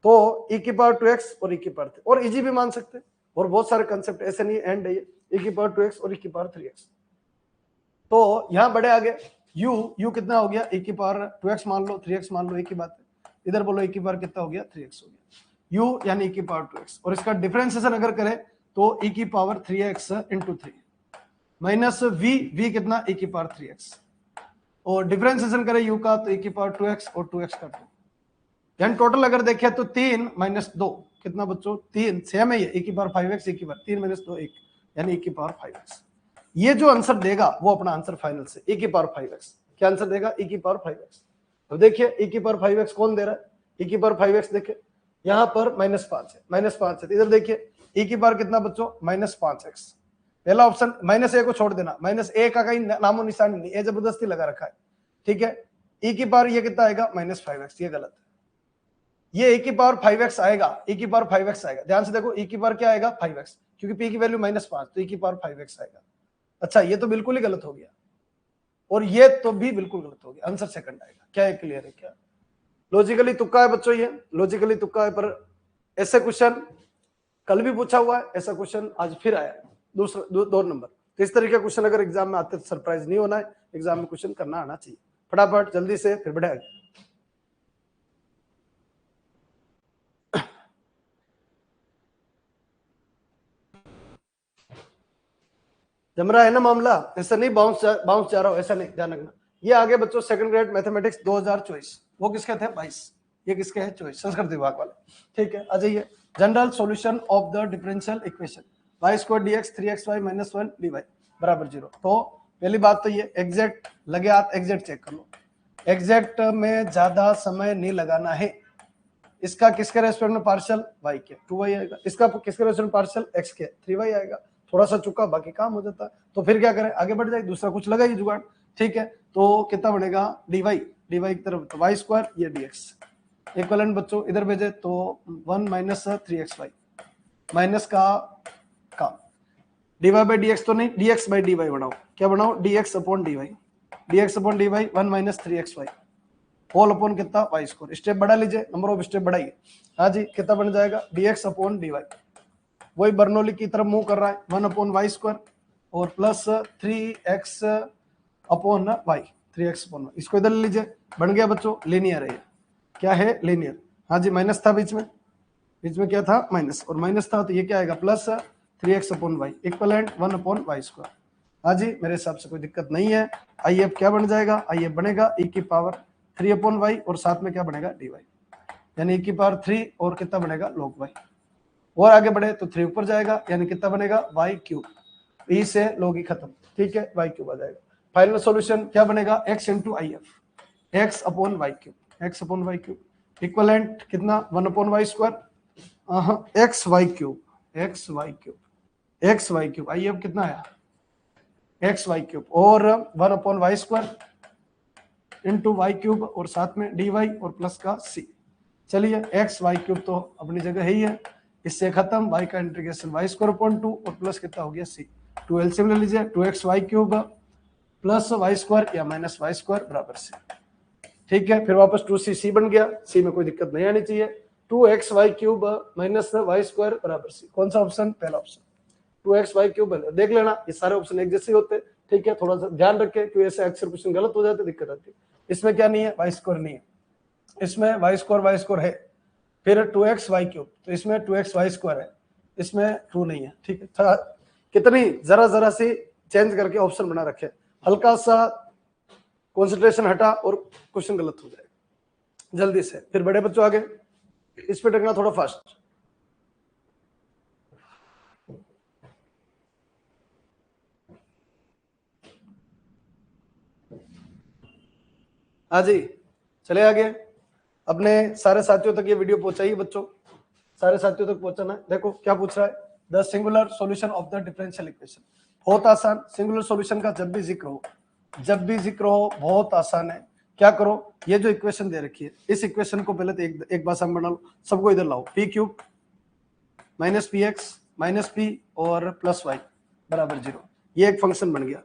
तो e की पावर 2x और e की पावर 3 और इजी भी मान सकते हैं, और बहुत सारे कंसेप्ट ऐसे नहीं एंड है ये, e की पावर 2x और e की पावर 3x। तो यहाँ बड़े आगे u कितना हो गया? e की पावर 2x मान लो, 3x मान लो, एक ही बात है। इधर बोलो e की पावर कितना हो गया? 3x हो गया। u यानी e की पावर 2x और इसका डिफरेंशिएशन अगर करें तो e की power 3x into 3 minus v कितना? e की पावर 3x और डिफरेंशिएशन करें u का तो e की पावर 2x और 2x का 2, यानी टोटल अगर देखें तो 3 माइनस 2 कितना बच्चों? 3 सेम है ये, e की पावर 5x, e की पावर 3 माइनस 2 1, यानी e की पावर 5x। ये जो आंसर देगा वो अपना आंसर फाइनल से e की पावर 5x। क्या आंसर देगा? e की पावर 5x। तो देखिए e की पावर 5x कौन दे रहा है? e की पावर 5x देखिए यहाँ पर -5 है, -5 है। इधर देखिए e की पावर कितना बच्चों? -5x। पहला ऑप्शन -a को छोड़ देना, -a का कहीं नामो निशान नहीं, ए जबरदस्ती लगा रखा है, ठीक है। e की पावर ये कितना आएगा? -5x, ये गलत है। ये e की पावर 5x आएगा, e की पावर 5x आएगा। ध्यान से देखो e की पावर क्या आएगा? 5x, क्योंकि p की वैल्यू -5 तो e की पावर 5x आएगा। अच्छा, ये तो बिल्कुल ही गलत हो गया और ये तो भी बिल्कुल गलत हो गया। आंसर सेकंड आएगा। क्या है? क्लियर है क्या? लॉजिकली तुक्का है बच्चों, ये लॉजिकली तुक्का है, पर ऐसे क्वेश्चन कल भी पूछा हुआ है, ऐसा क्वेश्चन आज फिर आया दूसरा 2 नंबर। तो इस तरीके का क्वेश्चन अगर एग्जाम में आते तो सरप्राइज नहीं होना है, एग्जाम में क्वेश्चन करना आना चाहिए। फटाफट जल्दी से फिर बढ़े आगे। जम रहा है ना मामला? ऐसा नहीं बाउंस जा रहा हो, ऐसा नहीं, ध्यान रखना। ये आगे बच्चों सेकंड ग्रेड मैथमेटिक्स 2024, वो किसके थे? 22। ये किसके है? चॉइस, संस्कृत विभाग वाले, ठीक है। आ जाइए, general solution of the differential equation y square dx 3xy minus 1 dy बराबर 0। तो पहली बात तो ये एग्जैक्ट लगे हाथ, एग्जैक्ट चेक कर लो। एग्जैक्ट में ज्यादा समय नहीं लगाना है। इसका किसके रेस्पेक्ट में पार्शियल? y के 2y आएगा, इसका किसके रेस्पेक्ट में पार्शियल? x के 3y आएगा। थोड़ा सा चुका, बाकी काम हो जाता है। तो फिर क्या करें? आगे बढ़ जाए, दूसरा कुछ लगा ही जुगाड़, ठीक है। तो कितना बनेगा? dy की तरफ तो y स्क्वायर, ये dx इक्वलेंट बच्चों इधर भेजे तो 1 माइनस 3xy माइनस का dy बाई dx तो नहीं, dx बाई dy बनाओ। क्या बनाओ? dx upon dy, dx upon dy 1 minus 3xy whole upon कितना? y square. स्टेप बढ़ा लीजिए, नंबर ऑफ स्टेप बढ़ाइए। हाँ जी, कितना बन जाएगा? dx अपॉन dy, वही बर्नौली की तरफ मूव कर रहा है, 1 अपॉन y स्क्वायर और plus 3x upon y, 3x upon y। इसको इधर ले लीजिए, बन गया बच्चों लीनियर है। क्या है? लीनियर। हाँ जी, माइनस था बीच में क्या था? माइनस, और माइनस था तो ये क्या आएगा? Plus 3x upon y equivalent 1 upon y square. हाँ जी, मेरे हिसाब से कोई दिक्कत नहीं है। आई एफ क्या बन जाएगा? आई एफ बनेगा e की पावर 3 अपॉन y और साथ में क्या बनेगा? dy, यानी e की पावर 3 और कितना बनेगा? log y। और आगे बढ़े तो 3 ऊपर जाएगा, यानी कितना बनेगा? y cube. e से log e खत्म, ठीक है, y क्यूब आ जाएगा। फाइनल सॉल्यूशन क्या बनेगा? x into I F, x upon y cube, x upon y cube equivalent कितना? 1 upon y square, x y cube, x y cube, x y cube. I F कितना आया? X y cube और 1 upon y square into y cube और साथ में D y और plus का सी। चलिए, एक्स वाई क्यूब तो अपनी जगह ही है, इससे खत्म। वाई का इंटीग्रेशन वाई स्क्वायर अपॉन 2 और प्लस कितना हो गया? सी। 2 एलसीएम ले लीजिए, 2x y cube plus Y square या माइनस वाई स्क्वायर बराबर सी, ठीक है। फिर वापस 2c बन गया, सी में कोई दिक्कत नहीं आनी चाहिए। 2x y cube minus y square बराबर सी। कौन सा ऑप्शन? पहला ऑप्शन। 2x/3 देख लेना, ये सारे ऑप्शन एक जैसे होते हैं, ठीक है। थोड़ा सा ध्यान रखें क्योंकि ऐसे अक्सर क्वेश्चन गलत हो जाते, दिक्कत आती है। इसमें क्या नहीं है, y² नहीं है, इसमें y² है, फिर 2x/3, तो इसमें 2x/2 है, इसमें 2 नहीं है, ठीक है। थोड़ा कितनी जरा सी चेंज करके ऑप्शन बना रखे, हल्का सा कंसंट्रेशन हटा और क्वेश्चन गलत हो जाएगा जल्दी से। फिर बड़े बच्चों आगे, इस पे देखना थोड़ा फास्ट। हाँ जी, चले आगे। अपने सारे साथियों तक ये वीडियो पहुंचाइए बच्चों, सारे साथियों तक पहुंचाना है। देखो क्या पूछ रहा है, the singular solution of the differential equation. बहुत आसान, सिंगुलर सॉल्यूशन का जब भी जिक्र हो बहुत आसान है। क्या करो, ये जो इक्वेशन दे रखी है, इस इक्वेशन को पहले तो एक बार सम बना लो, सबको इधर लाओ, p³ minus px minus p और प्लस y बराबर 0। ये एक फंक्शन बन गया,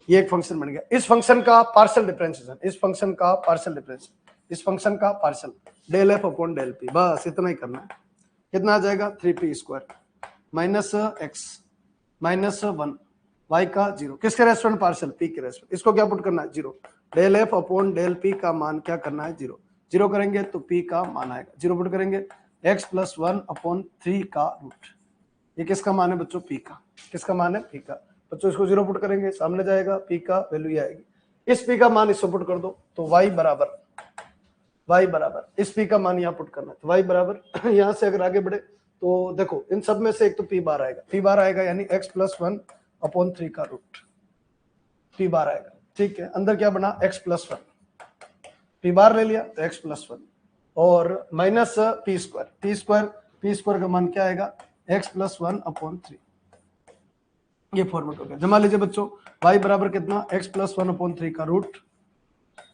ये एक फंक्शन बन गया। इस फंक्शन का पार्शियल डिफरेंशिएशन, इस फंक्शन का पार्शियल डिफरेंशिएशन, इस फंक्शन का partial del f upon del p, बस इतना ही करना है। कितना आ जाएगा, 3p² minus x minus 1 y का 0, किसके रेस्पेक्ट पार्शियल, p के रेस्पेक्ट। इसको क्या पुट करना है, 0। Del f upon del p का मान क्या करना है, 0। 0 करेंगे तो p का मान आएगा, 0 पुट करेंगे x प्लस 1 अपॉन 3 का रूट। ये किसका मान है बच्चों, p का। किसका मान है, p का। बच्चों इसको 0 पुट करेंगे, सामने जाएगा, p का वैल्यू ये आएगी। इस p का मान इसको पुट कर दो तो y बराबर इस p का मान यहाँ पुट करना है, तो y बराबर यहाँ से अगर आगे बढ़े तो देखो इन सब में से एक तो p बार आएगा, यानी x प्लस 1 अपॉन 3 का रूट, p बार आएगा, ठीक है। अंदर क्या बना, x प्लस 1, p बार ले लिया तो x प्लस 1 और माइनस p² का मान क्या आएगा, x प्लस 1 अपॉन 3। ये फॉर्मेट हो गया, जमा लीजिए बच्चों। y बराबर कितना, x प्लस 1 अपॉन 3 का रूट।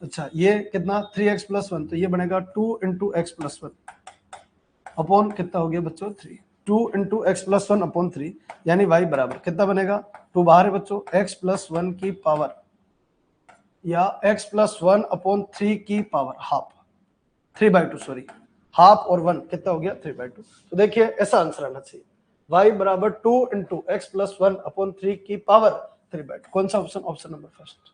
अच्छा ये कितना, 3x प्लस 1, तो ये बनेगा 2 इंटू एक्स प्लस 1 अपॉन कितना हो गया बच्चों, 3। 2 इंटू एक्स प्लस 1 अपॉन 3, यानी y बराबर कितना बनेगा, 2 बाहर है बच्चों, x प्लस 1 की पावर या x प्लस 1 अपॉन 3 की पावर हाफ, 3/2 सॉरी, हाफ और 1 कितना हो गया, 3/2। तो देखिए ऐसा आंसर आना चाहिए, y बराबर 2 इंटू एक्स प्लस 1 अपॉन 3 की पावर 3/2। कौन सा option, option number first.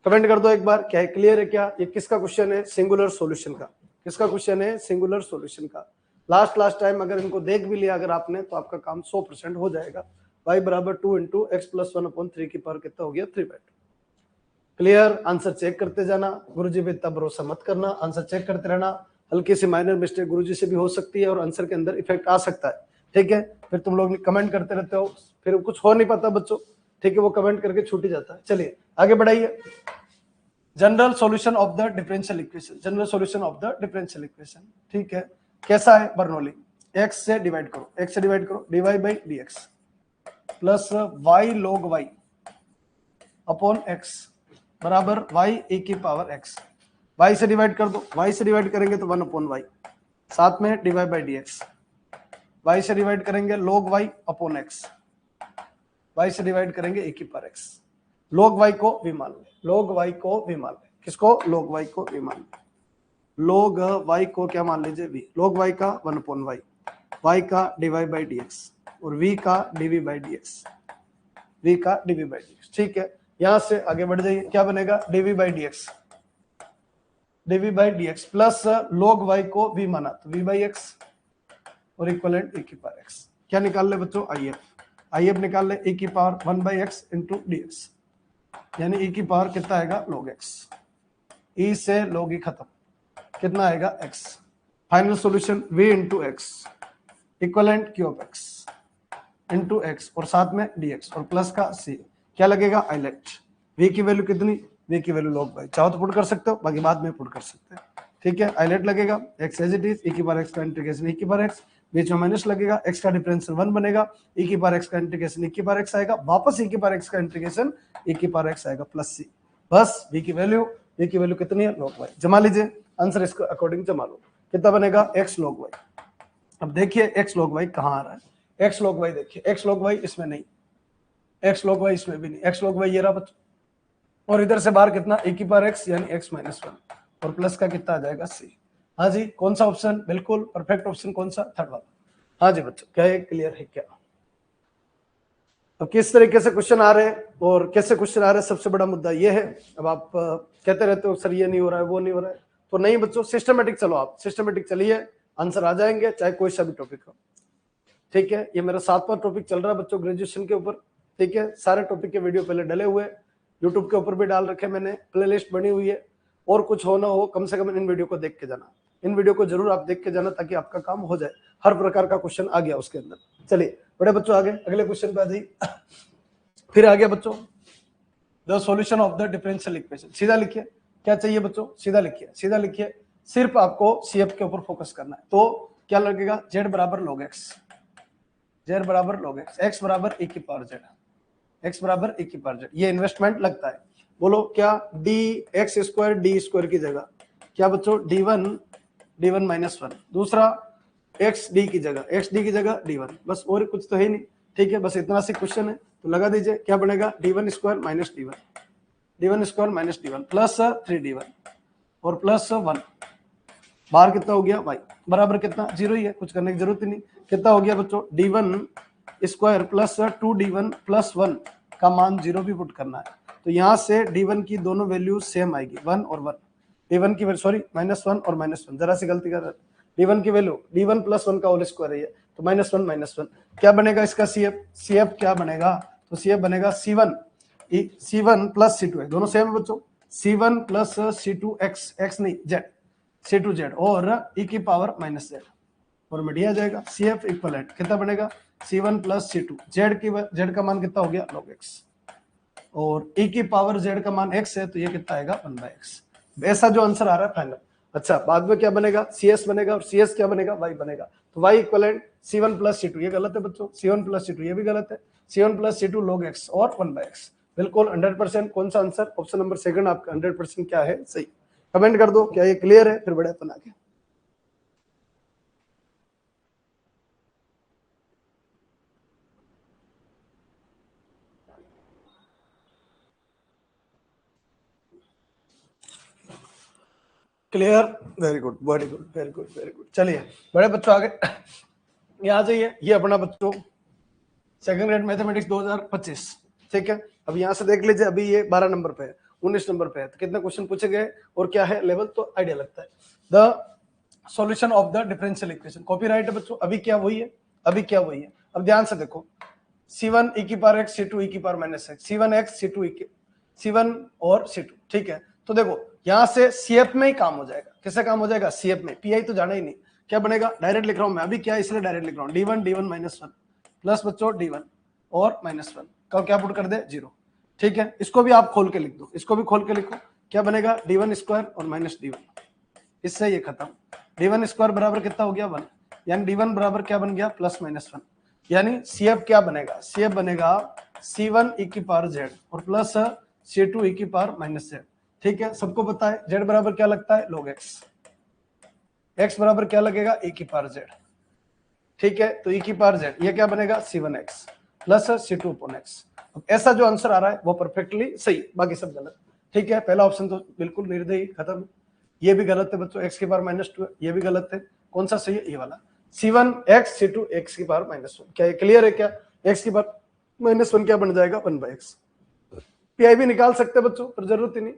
Comment कर दो एक बार, क्या है, क्लियर है क्या। ये किसका क्वेश्चन है, सिंगुलर सॉल्यूशन का। किसका क्वेश्चन है, सिंगुलर सॉल्यूशन का। लास्ट टाइम अगर इनको देख भी लिया अगर आपने तो आपका काम 100% हो जाएगा। y बराबर 2 इंटू एक्स प्लस 1 अपॉन 3 की पावर कितना हो गया, 3/2। क्लियर, आंसर चेक करते जाना, गुरुजी पे इतना भरोसा मत करना, आंसर चेक करते रहना। हल्की सी माइनर मिस्टेक गुरुजी से भी हो सकती है और आंसर के अंदर इफेक्ट आ सकता है, ठीक है। फिर तुम लोग कमेंट करते रहते हो, फिर कुछ हो नहीं पाता बच्चों, ठीक है, वो कमेंट करके छूट ही जाता है। चलिए आगे बढ़ाइए। General solution of the differential equation, general solution of the differential equation, ठीक है। कैसा है बर्नौली, x से डिवाइड करो, dy by dx plus y log y upon x बराबर y e की पावर x। y से डिवाइड कर दो, y से डिवाइड करेंगे तो 1 अपॉन y, साथ में dy बाई dx। y से डिवाइड करेंगे log y upon x, y से डिवाइड करेंगे e की पावर x। log y को भी मान ले, log y को भी मान ले, किसको, log y को भी मान ले। log y को क्या मान लीजिए, v। log y का 1 अपॉन y, y का dy बाई dx और v का dv बाई dx, v का dv बाई dx, ठीक है। यहां से आगे बढ़ जाइए, क्या बनेगा, dv by dx plus log y को v माना तो v बाई x और इक्वलेंट e की पावर x। क्या निकाल ले बच्चों, if निकाल ले, e की power 1 by x into dx, यानी e की पावर कितना आएगा, log x। e से log e खत्म, कितना आएगा x। Final solution v into x equivalent q of x into x और साथ में dx और प्लस का c, क्या लगेगा, आइलेट। v की वैल्यू कितनी, v की वैल्यू log y, चाहो तो पुट कर सकते हो, बाकी बाद में पुट कर सकते हैं, ठीक है। आइलेट लगेगा x as it is, e की पावर x का इंटीग्रेशन e की पावर x, बीच में माइनस लगेगा, x का डिफरेंशियल 1 बनेगा, e की पावर x का इंटीग्रेशन e की पावर x आएगा, वापस e की पावर x का इंटीग्रेशन e की पावर x आएगा प्लस c। बस v की वैल्यू कितनी है, log y। जमा लीजिए आंसर, इसको अकॉर्डिंग जमा लो, कितना बनेगा, x log y। अब देखिए x log y कहां आ रहा है, x log y देखिए, x log y इसमें नहीं, x log y इसमें भी नहीं, x log y ये रहा बच्चों, और इधर से बाहर कितना, e की पावर x यानी x माइनस 1 और प्लस का कितना आ जाएगा c। हाँ जी, कौन सा ऑप्शन, बिल्कुल परफेक्ट ऑप्शन, कौन सा, थर्ड वाला। हाँ जी बच्चों, क्या है, क्लियर है क्या। अब किस तरीके से क्वेश्चन आ रहे हैं और कैसे क्वेश्चन आ रहे हैं, सबसे बड़ा मुद्दा ये है। अब आप कहते रहते हो सर ये नहीं हो रहा है, वो नहीं हो रहा है, तो नहीं बच्चों, सिस्टमेटिक चलो, आप सिस्टमेटिक चलिए, आंसर आ जाएंगे चाहे कोई सा भी टॉपिक हो। ठीक है, ये मेरा 7वां टॉपिक चल रहा है बच्चों ग्रेजुएशन के ऊपर। ठीक है, सारे टॉपिक के वीडियो पहले डले हुए, यूट्यूब के ऊपर भी डाल रखे मैंने, प्लेलिस्ट बनी हुई है, और कुछ हो ना हो कम से कम इन वीडियो को देख के जाना, इन वीडियो को जरूर आप देख के जाना ताकि आपका काम हो जाए। हर प्रकार का क्वेश्चन आ गया उसके अंदर। चलिए बड़े बच्चों आगे अगले क्वेश्चन पे आ जाइए। फिर आ गया बच्चों the solution of the differential equation. सीधा लिखिए, क्या चाहिए बच्चों, सीधा लिखिए, सीधा लिखिए, सिर्फ आपको सीएफ के ऊपर फोकस करना है। तो क्या लगेगा, जेड बराबर log x, जेड बराबर log x, x बराबर e की पावर जेड, x बराबर e की पावर जेड, ये इन्वेस्टमेंट लगता है। बोलो क्या, D x square D square की जगह क्या बच्चों, d1 माइनस 1, दूसरा एक्स डी की जगह d1, बस और कुछ तो है नहीं। ठीक है, बस इतना सी क्वेश्चन है, तो लगा दीजिए क्या बनेगा, d1 square minus d1 square minus d1 plus 3d1 और प्लस 1, बाहर कितना हो गया y बराबर कितना, 0 ही है, कुछ करने की जरूरत ही नहीं। कितना हो गया बच्चों, d1 square plus 2d1 plus 1 का मान 0 भी पुट करना है। तो यहाँ से d1 की दोनों वैल्यू सेम आएगी, 1 और 1, d1 की सॉरी माइनस 1 और माइनस 1, जरा सी गलती कर रहे, d1 की वैल्यू d1 प्लस 1 का होल स्क्वायर है, तो माइनस 1 माइनस 1, क्या बनेगा इसका CF क्या बनेगा, तो CF बनेगा C1 प्लस C2 है, दोनों सेम है बच्चों, C1 प्लस C2 x नहीं z, C2z और e की पावर माइनस z, और मिडिया जाएगा। CF इक्वलेंट कितना बनेगा, C1 प्लस C2, z का मान कितना हो गया log x, और e की पावर z का मान x है, तो ये कितना आएगा 1/x। ऐसा जो आंसर आ रहा है फाइनल। अच्छा, बाद में क्या बनेगा, CS बनेगा, और CS क्या बनेगा, y बनेगा, तो y equivalent C1 plus C2, ये गलत है बच्चों, C1 प्लस C2 ये भी गलत है, C1 plus C2 log x और 1/x, बिल्कुल 100%। कौन सा आंसर, ऑप्शन नंबर सेकंड आपका 100% क्या है, सही। कमेंट कर दो क्या ये क्लियर है, फिर बड़े अपन आगे। Clear, very good, very good, very good, very good. चलिए बड़े बच्चों आगे यहाँ जाइए, ये अपना बच्चों सेकंड ग्रेड मैथमेटिक्स 2025। ठीक है, अब यहाँ से देख लीजिए, अभी ये 12 नंबर पे है, 19 नंबर पे है, तो कितने क्वेश्चन पूछे गए और क्या है लेवल, तो आइडिया लगता है। The solution of the differential equation, copyright है बच्चों, अभी क्या वही है, अभी क्या वही है। अब ध्यान से देखो, C1 e की पावर x, C2 e की power minus x, C1 x, C1 और C2। ठीक है, तो देखो यहाँ से CF में ही काम हो जाएगा, किससे काम हो जाएगा, CF में, PI तो जाना ही नहीं, क्या बनेगा, डायरेक्ट लिख रहा हूं मैं अभी, क्या इसलिए डायरेक्ट लिख रहा हूं, d1 माइनस 1 प्लस बच्चों d1 और माइनस 1 का क्या पुट कर दे, 0। ठीक है, इसको भी आप खोल के लिख दो, इसको भी खोल के लिखो, क्या बनेगा, d1 स्क्वायर और माइनस d1, इससे ये खत्म। d1 स्क्वायर बराबर कितना हो गया, 1, यानी d1 बराबर क्या बन गया, प्लस माइनस 1, यानी CF क्या बनेगा, CF बनेगा C1 e की पावर z और प्लस C2 e की पावर माइनस z। ठीक है, सबको पता है z बराबर क्या लगता है, log x, x बराबर क्या लगेगा, e की पावर z। ठीक है, तो e की पावर z ये क्या बनेगा, C1x plus C2 upon x। अब ऐसा जो आंसर आ रहा है वो परफेक्टली सही, बाकी सब गलत। ठीक है, पहला ऑप्शन तो बिल्कुल निर्दयी खत्म, ये भी गलत है बच्चों, x की पावर माइनस 2 ये भी गलत है, कौन सा सही है, ये वाला C1x C2 x की पावर माइनस 1। क्या ये क्लियर है, क्या x की पावर माइनस 1 क्या बन जाएगा, 1/x। PI भी निकाल सकते हैं बच्चों, पर जरूरत ही नहीं।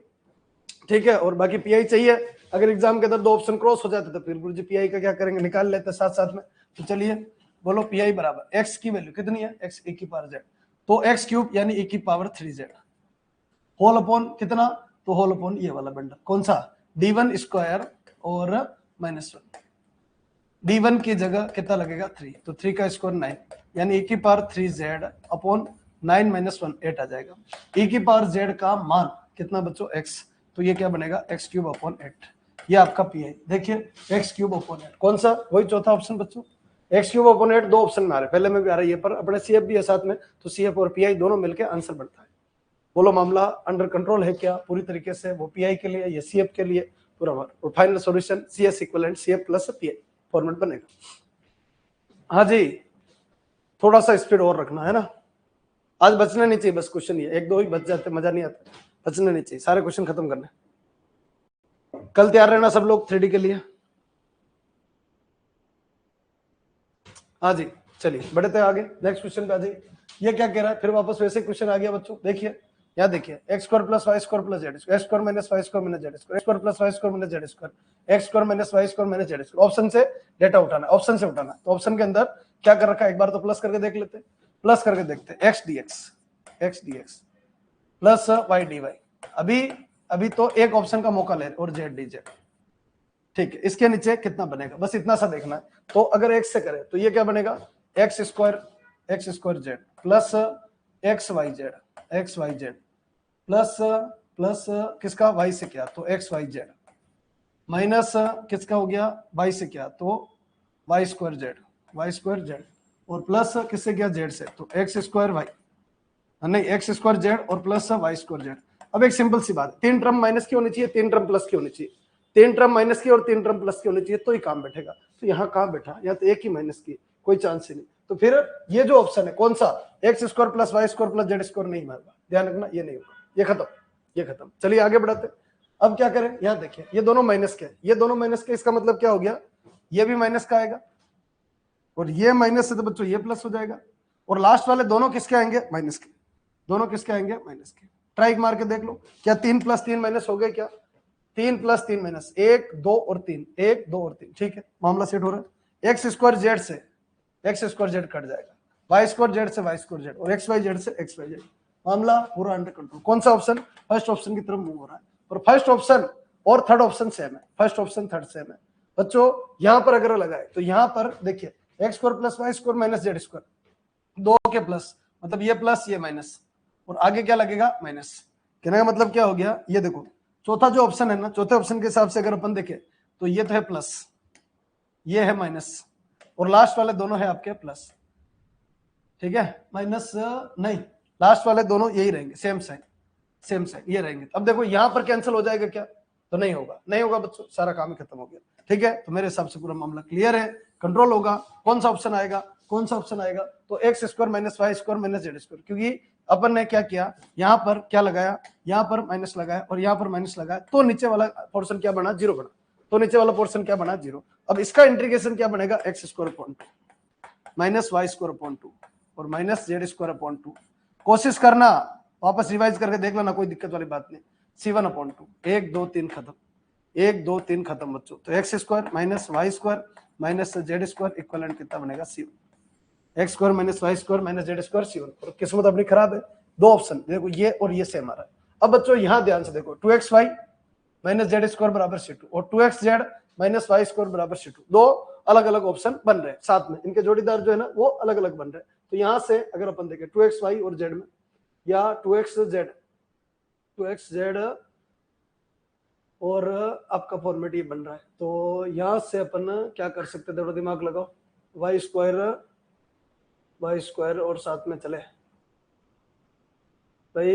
ठीक है, और बाकी PI चाहिए, अगर एग्जाम के अंदर दो ऑप्शन क्रॉस हो जाते तो फिर गुरुजी PI का क्या करेंगे, निकाल लेते साथ साथ में। तो चलिए बोलो PI बराबर x की वैल्यू कितनी है, x e की पावर z, तो x क्यूब यानी e की पावर 3z होल अपॉन कितना, तो होल अपॉन ये वाला बंडल, कौन सा, d1 स्क्वायर और माइनस 1, d1 की जगह कितना लगेगा 3, तो 3 का स्क्वायर 9, यानी e की पावर 3z अपॉन 9 माइनस 1 8 आ जाएगा। e की पावर z का मान कितना बच्चों, x, तो ये क्या बनेगा, x क्यूब अपॉन 8, ये आपका PI। देखिए x क्यूब अपॉन 8 कौन सा, वही चौथा ऑप्शन बच्चों, x क्यूब अपॉन 8 दो ऑप्शन में आ रहे, पहले में भी आ रहा है ये, पर अपने CF भी है साथ में, तो CF और PI दोनों मिलकर आंसर बनता है। बोलो मामला अंडर कंट्रोल है क्या, पूरी तरीके से, वो PI के लिए, ये CF के लिए पूरा, और final solution CS equivalent CF plus PI format बनेगा। हाँ जी, थोड़ा सा स्पीड और रखना है ना, आज बचना नहीं चाहिए, बस क्वेश्चन ये 1-2 ही बच जाते, मजा नहीं आता, बचना नहीं चाहिए, सारे क्वेश्चन खत्म करने। कल तैयार रहना सब लोग 3D के लिए। हाँ जी, चलिए बढ़ते हैं आगे, नेक्स्ट क्वेश्चन पे आ जाइए। ये क्या कह रहा है, फिर वापस वैसे क्वेश्चन आ गया बच्चों। देखिए यहाँ देखिए, x square plus Y square plus Z square, x square minus y square minus Z square, x square plus Y square minus Z square, x square minus y square minus Z square. Option से data उठाना, option से उठाना। तो option के अंदर क्या कर रखा है, एक बार तो प्लस करके देख लेते हैं, प्लस करके देखते हैं। X dx plus y d y. अभी तो एक ऑप्शन का मौका ले और जेड डी जेड, ठीक है। इसके नीचे कितना बनेगा, बस इतना सा देखना है। तो अगर एक्स से करें तो ये क्या बनेगा, x square z plus x y z plus किसका, वाई से क्या, तो एक्स वाई जेड, माइनस किसका हो गया, वाई से क्या, तो वाई स्क्वायर जेड, और प्लस किससे क्या, जेड से, तो एक्स स्क्वायर वाई, नहीं एक्स स्क्वायर जेड और प्लस वाई स्क्वायर जेड। अब एक सिंपल सी बात, 3 टर्म माइनस की होनी चाहिए, 3 टर्म प्लस की होनी चाहिए, 3 टर्म माइनस की और 3 टर्म प्लस की होनी चाहिए, तो ही काम बैठेगा। तो यहाँ कहाँ बैठा, यहाँ तो एक ही माइनस की, कोई चांस ही नहीं। तो फिर ये जो ऑप्शन है कौन सा, x square plus Y square plus Z square नहीं होगा, ध्यान रखना, ये नहीं होगा, ये खत्म। चलिए आगे बढ़ाते। अब क्या करें, यहाँ देखिए ये दोनों माइनस के, ये दोनों माइनस के, इसका मतलब क्या हो गया, ये भी माइनस का आएगा और ये माइनस से तो बच्चों ये प्लस हो जाएगा, और लास्ट वाले दोनों किसके आएंगे, माइनस के, दोनों किसके आएंगे, माइनस के। ट्राई मार के देख लो, क्या 3 + 3 माइनस हो गए, क्या 3 + 3 माइनस 1 2 और 3, 1 2 और 3, ठीक है, मामला सेट हो रहा है। एक्स स्क्वायर जेड से एक्स स्क्वायर जेड कट जाएगा, वाई स्क्वायर जेड से वाई स्क्वायर जेड, और एक्स वाई जेड से एक्स वाई जेड, मामला पूरा अंडर कंट्रोल। कौन सा ऑप्शन, फर्स्ट ऑप्शन की तरफ मूव हो रहा है, और फर्स्ट ऑप्शन और थर्ड ऑप्शन सेम है, फर्स्ट ऑप्शन थर्ड सेम है बच्चों। यहां पर अगर लगाए तो यहां पर देखिए, x square plus Y square minus Z square, दो के प्लस, मतलब ये प्लस ये माइनस, और आगे क्या लगेगा, माइनस। कहने का मतलब क्या हो गया, ये देखो चौथा जो ऑप्शन है ना, चौथे ऑप्शन के हिसाब से अगर अपन देखें तो ये तो है प्लस, ये है माइनस, और लास्ट वाले दोनों है आपके प्लस, ठीक है, माइनस नहीं, लास्ट वाले दोनों यही रहेंगे, सेम साइन ये रहेंगे। अब देखो यहां पर कैंसिल हो जाएगा क्या, तो नहीं होगा बच्चों, सारा काम ही खत्म हो गया, ठीक है। तो मेरे हिसाब से पूरा मामला क्लियर है, कंट्रोल होगा। कौन सा ऑप्शन आएगा, तो x square minus y square minus Z square, क्योंकि अपन ने क्या किया, यहाँ पर क्या लगाया, यहाँ पर माइनस लगाया और यहाँ पर माइनस लगाया, तो नीचे वाला पोर्शन क्या बना, जीरो बना, तो नीचे वाला पोर्शन क्या बना, जीरो। अब इसका इंटीग्रेशन क्या बनेगा, x square upon 2 minus y square upon 2 और माइनस जेड स्क्वायर अपॉन 2। कोशिश करना, वापस रिवाइज करके देख लेना, कोई दिक्कत वाली बात नहीं। C1 अपॉन 2, 1 2 3 खत्म, 1 2 3 खत्म बच्चों। तो x square minus y square minus Z square equivalent कितना बनेगा, C1। X square minus y square minus Z square C1। और किस्मत अपनी खराब है, दो ऑप्शन देखो, ये और ये सेम आ रहा है। अब बच्चों यहाँ ध्यान से देखो, 2xy माइनस जेड स्क्वायर बराबर C2 और 2xz माइनस वाई स्क्वायर बराबर C2, दो अलग अलग ऑप्शन बन रहे हैं साथ में, इनके जोड़ीदार जो है ना वो अलग अलग बन रहे हैं। तो यहां से अगर अपन देखें 2xy और z में, या 2xz और आपका फॉर्मेट ये बन रहा है, तो यहां से अपन क्या कर सकते हैं, दिमाग लगाओ, वाई स्क्वायर और साथ में चले भाई,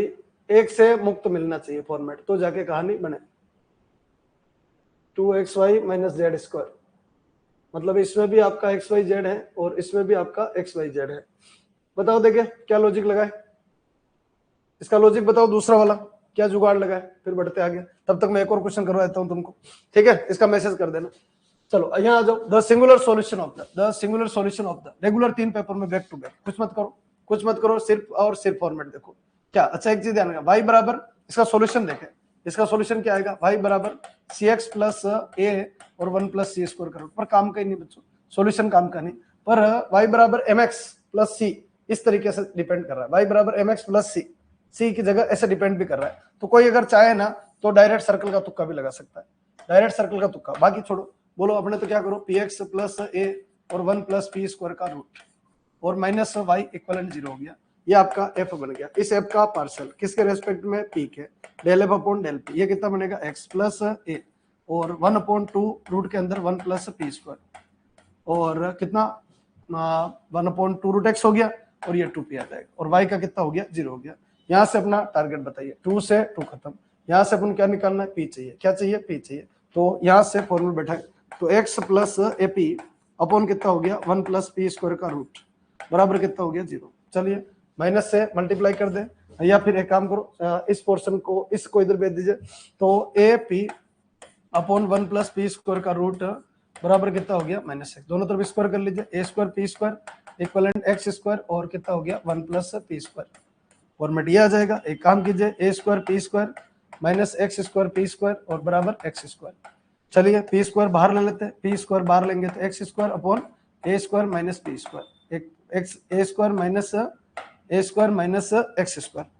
एक से मुक्त मिलना चाहिए फॉर्मेट, तो जाके कहानी बने। 2xy माइनस जेड स्क्वायर, मतलब इसमें भी आपका xyz है और इसमें भी आपका xyz है। बताओ देखे क्या लॉजिक लगाए, इसका लॉजिक बताओ, दूसरा वाला क्या जुगाड़ लगाए, फिर बढ़ते आगे। तब तक मैं एक और क्वेश्चन करवा देता हूं तुमको, ठीक है, इसका मैसेज कर देना। चलो यहाँ आ जाओ, the singular solution of the regular 3 paper में बैक टू बैक, कुछ मत करो, सिर्फ और सिर्फ फॉर्मेट देखो क्या। अच्छा एक चीज ध्यान रखना, y बराबर, इसका सॉल्यूशन देखें, इसका सॉल्यूशन क्या आएगा, y बराबर cx प्लस a और 1 प्लस सी स्क्वायर करो, पर काम का ही नहीं बच्चों, सॉल्यूशन काम का नहीं, पर y बराबर mx प्लस c इस तरीके से डिपेंड कर रहा है, y बराबर mx प्लस c की जगह ऐसे डिपेंड भी कर रहा है। तो कोई अगर चाहे ना तो डायरेक्ट सर्कल का तुक्का भी लगा सकता है, डायरेक्ट सर्कल का तुक्का, बाकी छोड़ो, बोलो अपने तो क्या करो, px प्लस a और 1 प्लस p स्क्वायर का रूट और माइनस y इक्वलेंट 0 हो गया, ये आपका f बन गया। इस f का पार्शियल किसके रेस्पेक्ट में, p के, del f upon del p, ये कितना बनेगा, x प्लस a और 1/2 रूट के अंदर 1 प्लस p स्क्वायर और कितना 1/2 रूट x हो गया और ये 2p आ जाएगा, और y का कितना हो गया, 0 हो गया। यहाँ से अपना टारगेट बताइए, 2 से 2 खत्म, यहाँ से अपन क्या निकालना है, p चाहिए, क्या चाहिए, p चाहिए। तो यहाँ से फॉर्मूला बैठा है, तो x प्लस ap अपॉन कितना हो गया, 1 प्लस p स्क्वायर का रूट बराबर कितना हो गया, 0। चलिए माइनस से मल्टीप्लाई कर दे, या फिर एक काम करो, इस पोर्शन को इसको इधर भेज दीजिए, तो AP upon 1 plus p square का रूट बराबर कितना हो गया, -1। दोनों तरफ स्क्वायर कर लीजिए, a square p square equivalent x square और कितना हो गया 1 प्लस पी स्क्वायर। फॉर्मेट ये आ जाएगा। एक काम कीजिए, A square P square minus x square P square और बराबर एक्स स्क्वायर। चलिए पी स्क्वायर बाहर ले लेते हैं, पी स्क्वायर बाहर लेंगे तो x square upon A square minus P square, एक X A square minus x square.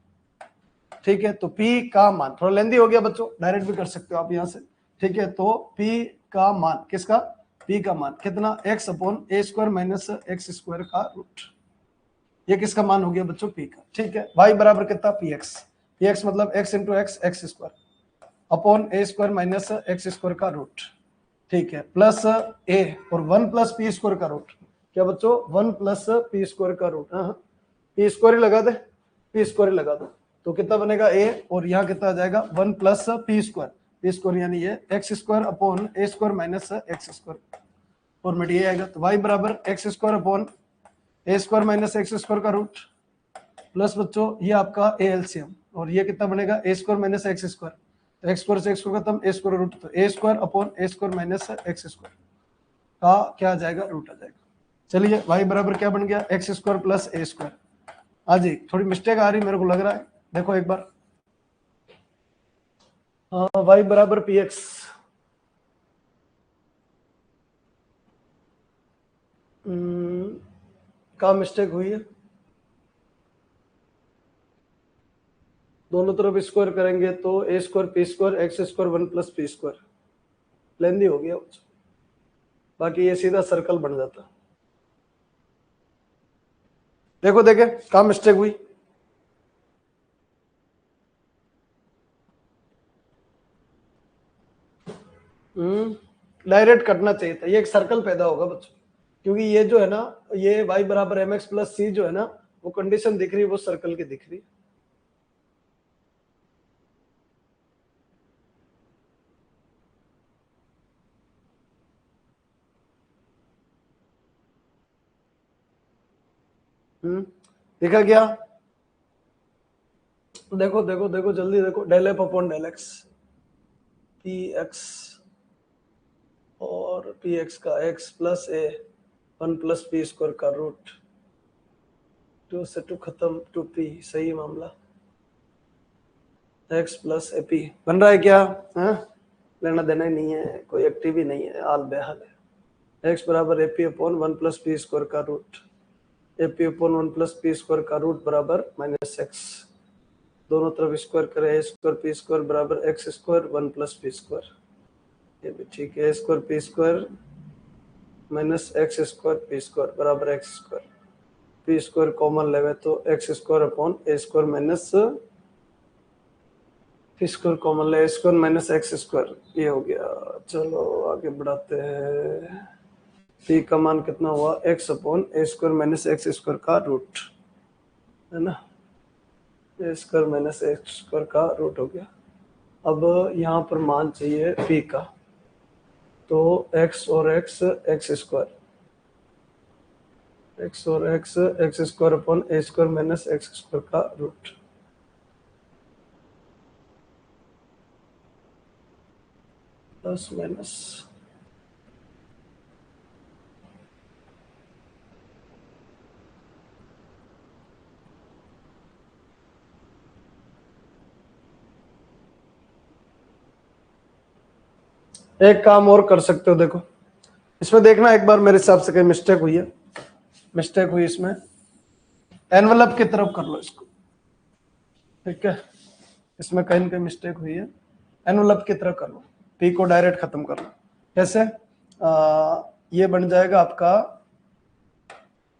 ठीक है, तो P का मान थोड़ा लेंदी हो गया बच्चों, डायरेक्ट भी कर सकते हो आप यहाँ से। ठीक है, तो P का मान किसका, P का मान कितना x upon A square minus x square का रूट, ये किसका मान हो गया बच्चों P का। ठीक है, y बराबर कितना px मतलब x into x square upon A square minus x square का रूट। ठीक है, प्लस a और 1 प्लस पी स्क्वायर का रूट, क्या बच्चों 1 प्लस पी स्क्वायर का रूट। हाँ पी स्क्वायर ही लगा दे, पी स्क्वायर ही लगा दो तो कितना बनेगा a और यहाँ कितना आ जाएगा 1 प्लस पी स्क्वायर यानी ये X square upon A square minus x square. Format ये आएगा, तो y बराबर x square upon A square minus x square का रूट प्लस बच्चों ये आपका ए एलसीएम और ये कितना बनेगा A square minus x square, तो एक्स स्क्वायर से एक्स स्क्वायर खत्म, ए स्क्वायर रूट, तो A square upon A square minus x square का क्या आ जाएगा रूट आ जाएगा। चलिए y बराबर क्या बन गया x square plus a square. हाँ जी थोड़ी मिस्टेक आ रही मेरे को लग रहा है, देखो एक बार। y बराबर पी एक्स, का मिस्टेक हुई है, दोनों तरफ स्क्वायर करेंगे तो A square P square x square 1 plus P square, लेंदी हो गया, बाकी ये सीधा सर्कल बन जाता। देखो देखे कहाँ मिस्टेक हुई, डायरेक्ट कटना चाहिए था, ये एक सर्कल पैदा होगा बच्चों, क्योंकि ये जो है ना ये y बराबर एम एक्स प्लस सी जो है ना वो कंडीशन दिख रही है वो सर्कल की दिख रही है। दिखा क्या, देखो देखो देखो जल्दी देखो, del f upon del x p x और पी एक्स का x plus a 1 plus P square का रूट 2 से 2 खत्म 2p, सही मामला, एक्स प्लस ए पी बन रहा है क्या, है? लेना देना ही नहीं है, कोई एक्टिव ही नहीं है, आल बेहाल है। एक्स बराबर A P upon 1 plus P square का root, A P upon 1 plus P square का रूट बराबर माइनस एक्स, दोनों तरफ स्क्वायर करें, ए स्क्वायर पी स्क्वायर बराबर x square 1 plus P square, ये भी ठीक है, A square P square minus x square P square बराबर x square, P square common लेवे तो x square upon A square minus P square common ले, ए square minus x square, ये हो गया। चलो आगे बढ़ाते हैं, पी का मान कितना हुआ x upon A square minus x square का रूट, है ना, ए स्क्वायर माइनस एक्स स्क्वायर का रूट हो गया। अब यहाँ पर मान चाहिए पी का, तो x और x एक्स स्क्वायर, एक्स और x square upon A square minus x square का रूट, प्लस माइनस एक काम और कर सकते हो, देखो इसमें देखना एक बार, मेरे हिसाब से कहीं मिस्टेक हुई है, मिस्टेक हुई इसमें, एनवलप की तरफ कर लो इसको, ठीक है, इसमें कहीं ना कहीं मिस्टेक हुई है, एनवलप की तरफ कर लो, पी को डायरेक्ट खत्म कर लो, कैसे ये बन जाएगा आपका,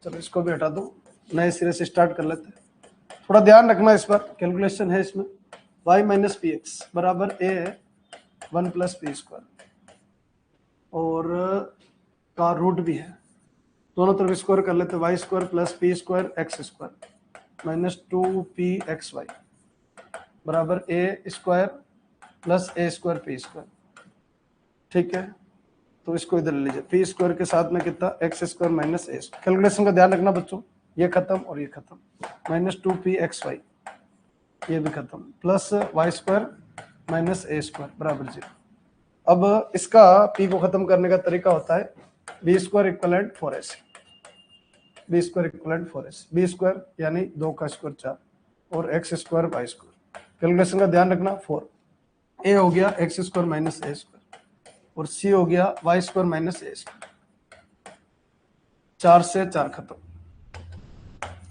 चलो इसको भी हटा दो, नए सिरे से स्टार्ट कर लेते हैं, थोड़ा ध्यान रखना इस पर, कैलकुलेशन है इसमें, y माइनस पी एक्स बराबर ए 1 प्लस पी स्क्वायर और का रूट भी है, दोनों तरफ स्क्वायर कर लेते, y square plus P square x square minus 2p x y बराबर a square plus a square P square, ठीक है, तो इसको इधर ले लीजिए, पी स्क्वायर के साथ में कितना x square minus a square, calculation का ध्यान रखना बच्चों, ये खत्म और ये खत्म, माइनस 2p एक्स वाई, ये भी खत्म, plus Y square minus a square बराबर 0। अब इसका p को खत्म करने का तरीका होता है b square equivalent 4ac, b square equivalent 4ac, b square यानी 2 का स्क्वायर 4 और x square y square. Calculation का ध्यान रखना 4, ए हो गया x square minus a square और सी हो गया y square minus a square. 4 से 4 खत्म,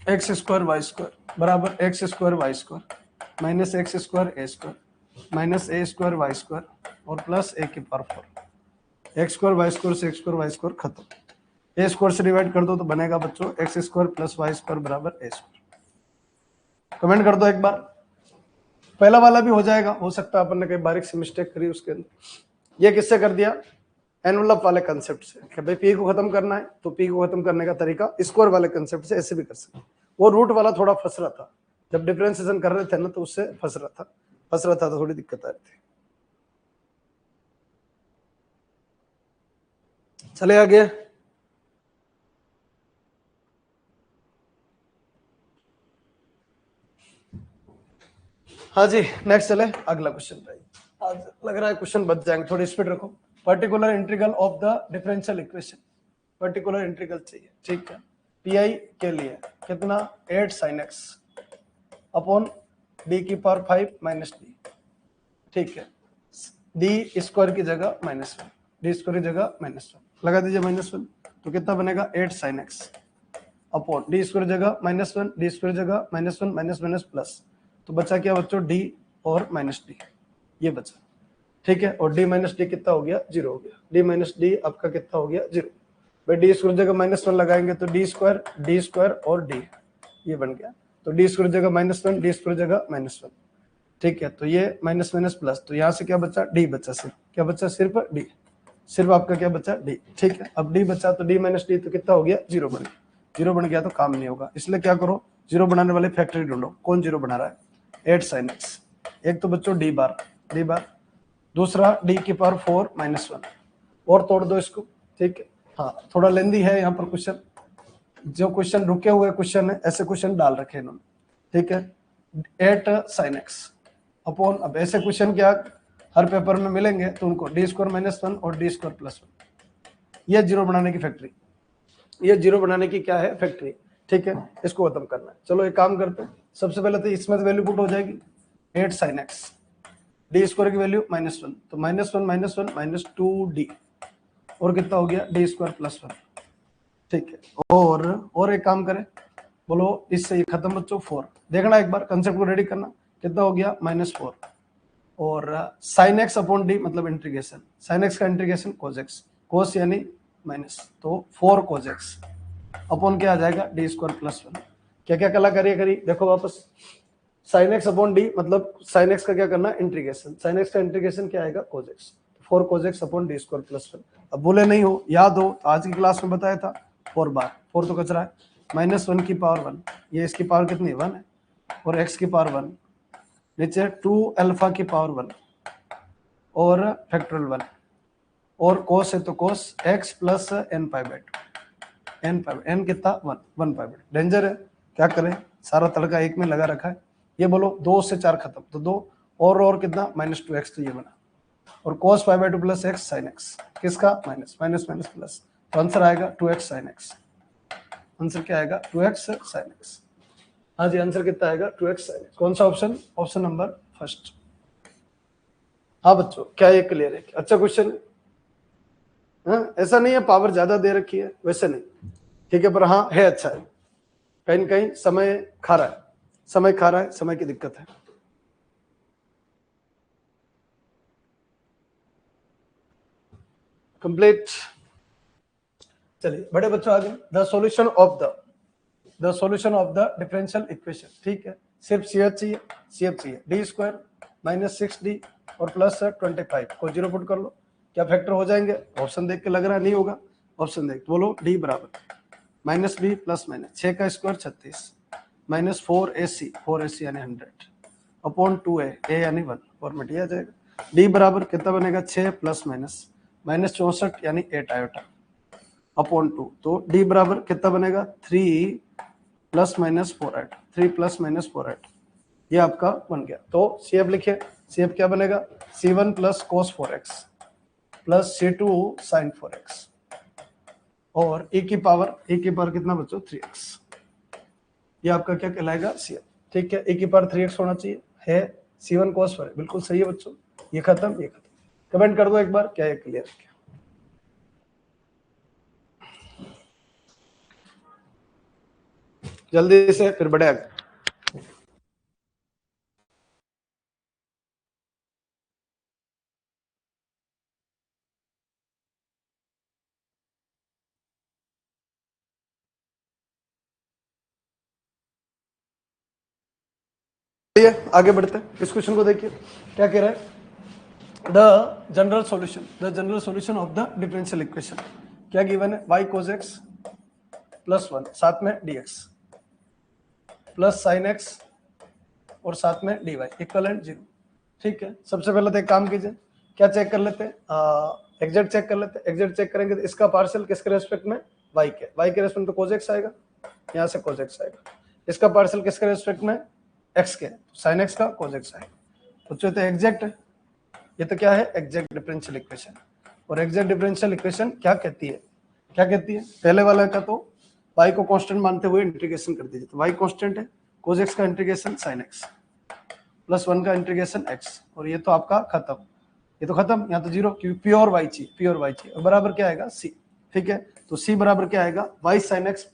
एक्स स्क्वायर वाई स्क्वायर बराबर x square y square minus x square a square minus a square y square और प्लस ए की power 4। X square y square से x square y square खत्म, ए square से divide कर दो तो बनेगा बच्चों x square plus Y square बराबर ए स्क्वायर। कमेंट कर दो एक बार, पहला वाला भी हो जाएगा, हो सकता है अपन ने कहीं बारीक सी मिस्टेक करी उसके अंदर। ये किससे कर दिया, एनवलप वाले कंसेप्ट से कि भाई पी को खत्म करना है तो पी को खत्म करने का तरीका स्क्वायर वाले कंसेप्ट से ऐसे भी कर सकते। वो रूट वाला थोड़ा फंस रहा था जब डिफरेंशिएशन कर रहे थे ना, तो उससे फंस रहा था तो थोड़ी दिक्कत आ रही थी। चले आगे, हाँ जी नेक्स्ट चले अगला क्वेश्चन भाई। आज लग रहा है क्वेश्चन बच जाएंगे, थोड़ी स्पीड रखो। Particular integral of the differential equation, particular integral चाहिए, ठीक है। पीआई के लिए कितना 8 sin x अपॉन डी की पावर 5 माइनस डी, ठीक है। डी स्क्वायर की जगह -1, डी स्क्वायर की जगह -1 लगा दीजिए -1, तो कितना बनेगा 8 sin x upon D square जगह -1, डी स्क्वायर जगह -1 माइनस माइनस प्लस, तो बचा क्या बच्चों डी और माइनस डी, ये बचा, ठीक है। और डी माइनस डी कितना हो गया 0 हो गया, डी माइनस डी आपका कितना हो गया 0। भाई डी स्क्वायर जगह -1 लगाएंगे तो डी स्क्वायर और डी, ये बन गया। तो डी स्क्वायर जगह -1, डी स्क्वायर जगह -1, ठीक है। तो ये माइनस माइनस प्लस, तो यहाँ से क्या बचा डी बचा, सिर्फ क्या बचा सिर्फ डी, सिर्फ आपका क्या बचा डी, ठीक है। अब डी बचा तो डी माइनस डी तो कितना हो गया 0 बन गया, 0 बन गया तो काम नहीं होगा, इसलिए क्या करो 0 बनाने वाले फैक्टरी ढूंढो, कौन 0 बना रहा है 8 sin x। एक तो बच्चों डी बार, दूसरा डी की पावर 4 -1 और तोड़ दो इसको, ठीक है। हाँ थोड़ा लेंदी है यहाँ पर क्वेश्चन, जो क्वेश्चन रुके हुए क्वेश्चन है ऐसे क्वेश्चन डाल रखे इन्होंने, ठीक है। 8 sin x अपॉन, अब ऐसे क्वेश्चन क्या हर पेपर में मिलेंगे तो उनको डी स्क्वायर -1 और डी स्क्वायर +1, ये 0 बनाने की फैक्ट्री, ये 0 बनाने की क्या है फैक्ट्री, ठीक है। इसको खत्म करना है। चलो एक काम करते हैं, सबसे पहले तो इसमें वैल्यू पुट हो जाएगी 8 sin x, डी स्क्वायर की वैल्यू -1, तो -1 -2d और कितना हो गया डी स्क्वायर +1, ठीक है। और एक काम करें, बोलो इससे ये खत्म बच्चों 4, देखना एक बार कंसेप्ट को रेडी करना, कितना हो गया -4 और sin x अपॉन डी मतलब इंटीग्रेशन, sin x का इंटीग्रेशन cos x, cos यानी माइनस, तो 4 cos x अपॉन क्या आ जाएगा डी स्क्वायर +1। क्या क्या कला करी देखो वापस, sin x अपॉन डी मतलब sin x का क्या करना इंटीग्रेशन, sin x का इंटीग्रेशन क्या आएगा cos x, 4 cos x upon D square +1। अब बोले नहीं हो, याद हो तो आज की क्लास में बताया था 4 बार, 4 तो कचरा है, -1 की पावर 1, ये इसकी पावर कितनी 1 है और x की पावर 1, नीचे 2 अल्फा की पावर 1 और फैक्टोरियल 1 और cos है तो cos x plus n pi by 2, n कितना 1 पाई बाई 2। डेंजर है, क्या करें सारा तड़का एक में लगा रखा है। ये बोलो 2 से 4 खत्म, तो 2 और कितना -2x, तो ये बना, और cos pi by 2 plus x sin x किसका माइनस माइनस प्लस, तो आंसर आएगा 2x sin x, आंसर क्या आएगा 2x sin x। हाँ जी आंसर कितना आएगा 2x sin x। कौन सा ऑप्शन, ऑप्शन नंबर फर्स्ट। हाँ बच्चों क्या ये क्लियर है, अच्छा क्वेश्चन है। हाँ ऐसा नहीं है पावर ज्यादा दे रखी है, वैसे नहीं, ठीक है, पर हाँ है अच्छा है, कहीं न कहीं समय खा रहा है, समय की दिक्कत है। कंप्लीट, चलिए बड़े बच्चों आगे, the solution of the differential equation, ठीक है। सिर्फ CF चाहिए, डी स्क्वायर -6d और प्लस 25 को 0 पुट कर लो, क्या फैक्टर हो जाएंगे, ऑप्शन देख के लग रहा है नहीं होगा, ऑप्शन देख बोलो डी बराबर -b प्लस माइनस 6 का स्क्वायर 36 -4ac यानी 100 अपॉन 2a, a यानी 1 फॉर्मेट ये आ जाएगा। डी बराबर कितना बनेगा 6 प्लस माइनस -64 यानी 8 आयोटा अपॉन 2, तो डी बराबर कितना बनेगा 3 प्लस माइनस 4 ये आपका बन गया। तो CF लिखिए, CF क्या बनेगा C1 plus cos 4x plus C2 sin 4x और e की पावर कितना बच्चों 3x, ये आपका क्या कहलाएगा CF। ठीक है, e की पावर 3x होना चाहिए, है C1 cos पर, बिल्कुल सही है बच्चों। ये खत्म। कमेंट कर दो एक बार, क्या ये क्लियर है क्या? जल्दी से फिर बढ़े आगे। आगे बढ़ते हैं, इस क्वेश्चन को देखिए क्या कह रहा है। The general solution of the differential equation क्या गिवन है, y cos x प्लस 1 साथ में dx प्लस sin x और साथ में dy इक्वलेंट 0। ठीक है, सबसे पहले तो एक काम कीजिए, क्या चेक कर लेते हैं, एग्जैक्ट चेक कर लेते हैं। एग्जैक्ट चेक करेंगे तो इसका पार्शियल किसके रेस्पेक्ट में, y के रेस्पेक्ट में तो cos x आएगा, यहाँ से cos x आएगा। इसका पार्शियल किसके रेस्पेक्ट में, x के, sin x का cos x आएगा। बच्चों तो एग्जैक्ट है, ये तो क्या है एग्जैक्ट डिफरेंशियल इक्वेशन। और एग्जैक्ट डिफरेंशियल इक्वेशन क्या कहती है, पहले वाला का तो y को कांस्टेंट मानते हुए इंटीग्रेशन कर दीजिए, तो y कांस्टेंट है, cos x का इंटीग्रेशन sin x प्लस 1 का इंटीग्रेशन x, और ये तो आपका खत्म, ये तो खत्म, यहाँ तो 0 क्योंकि प्योर y चाहिए, और बराबर क्या आएगा c। ठीक है, तो c बराबर क्या आएगा y sin x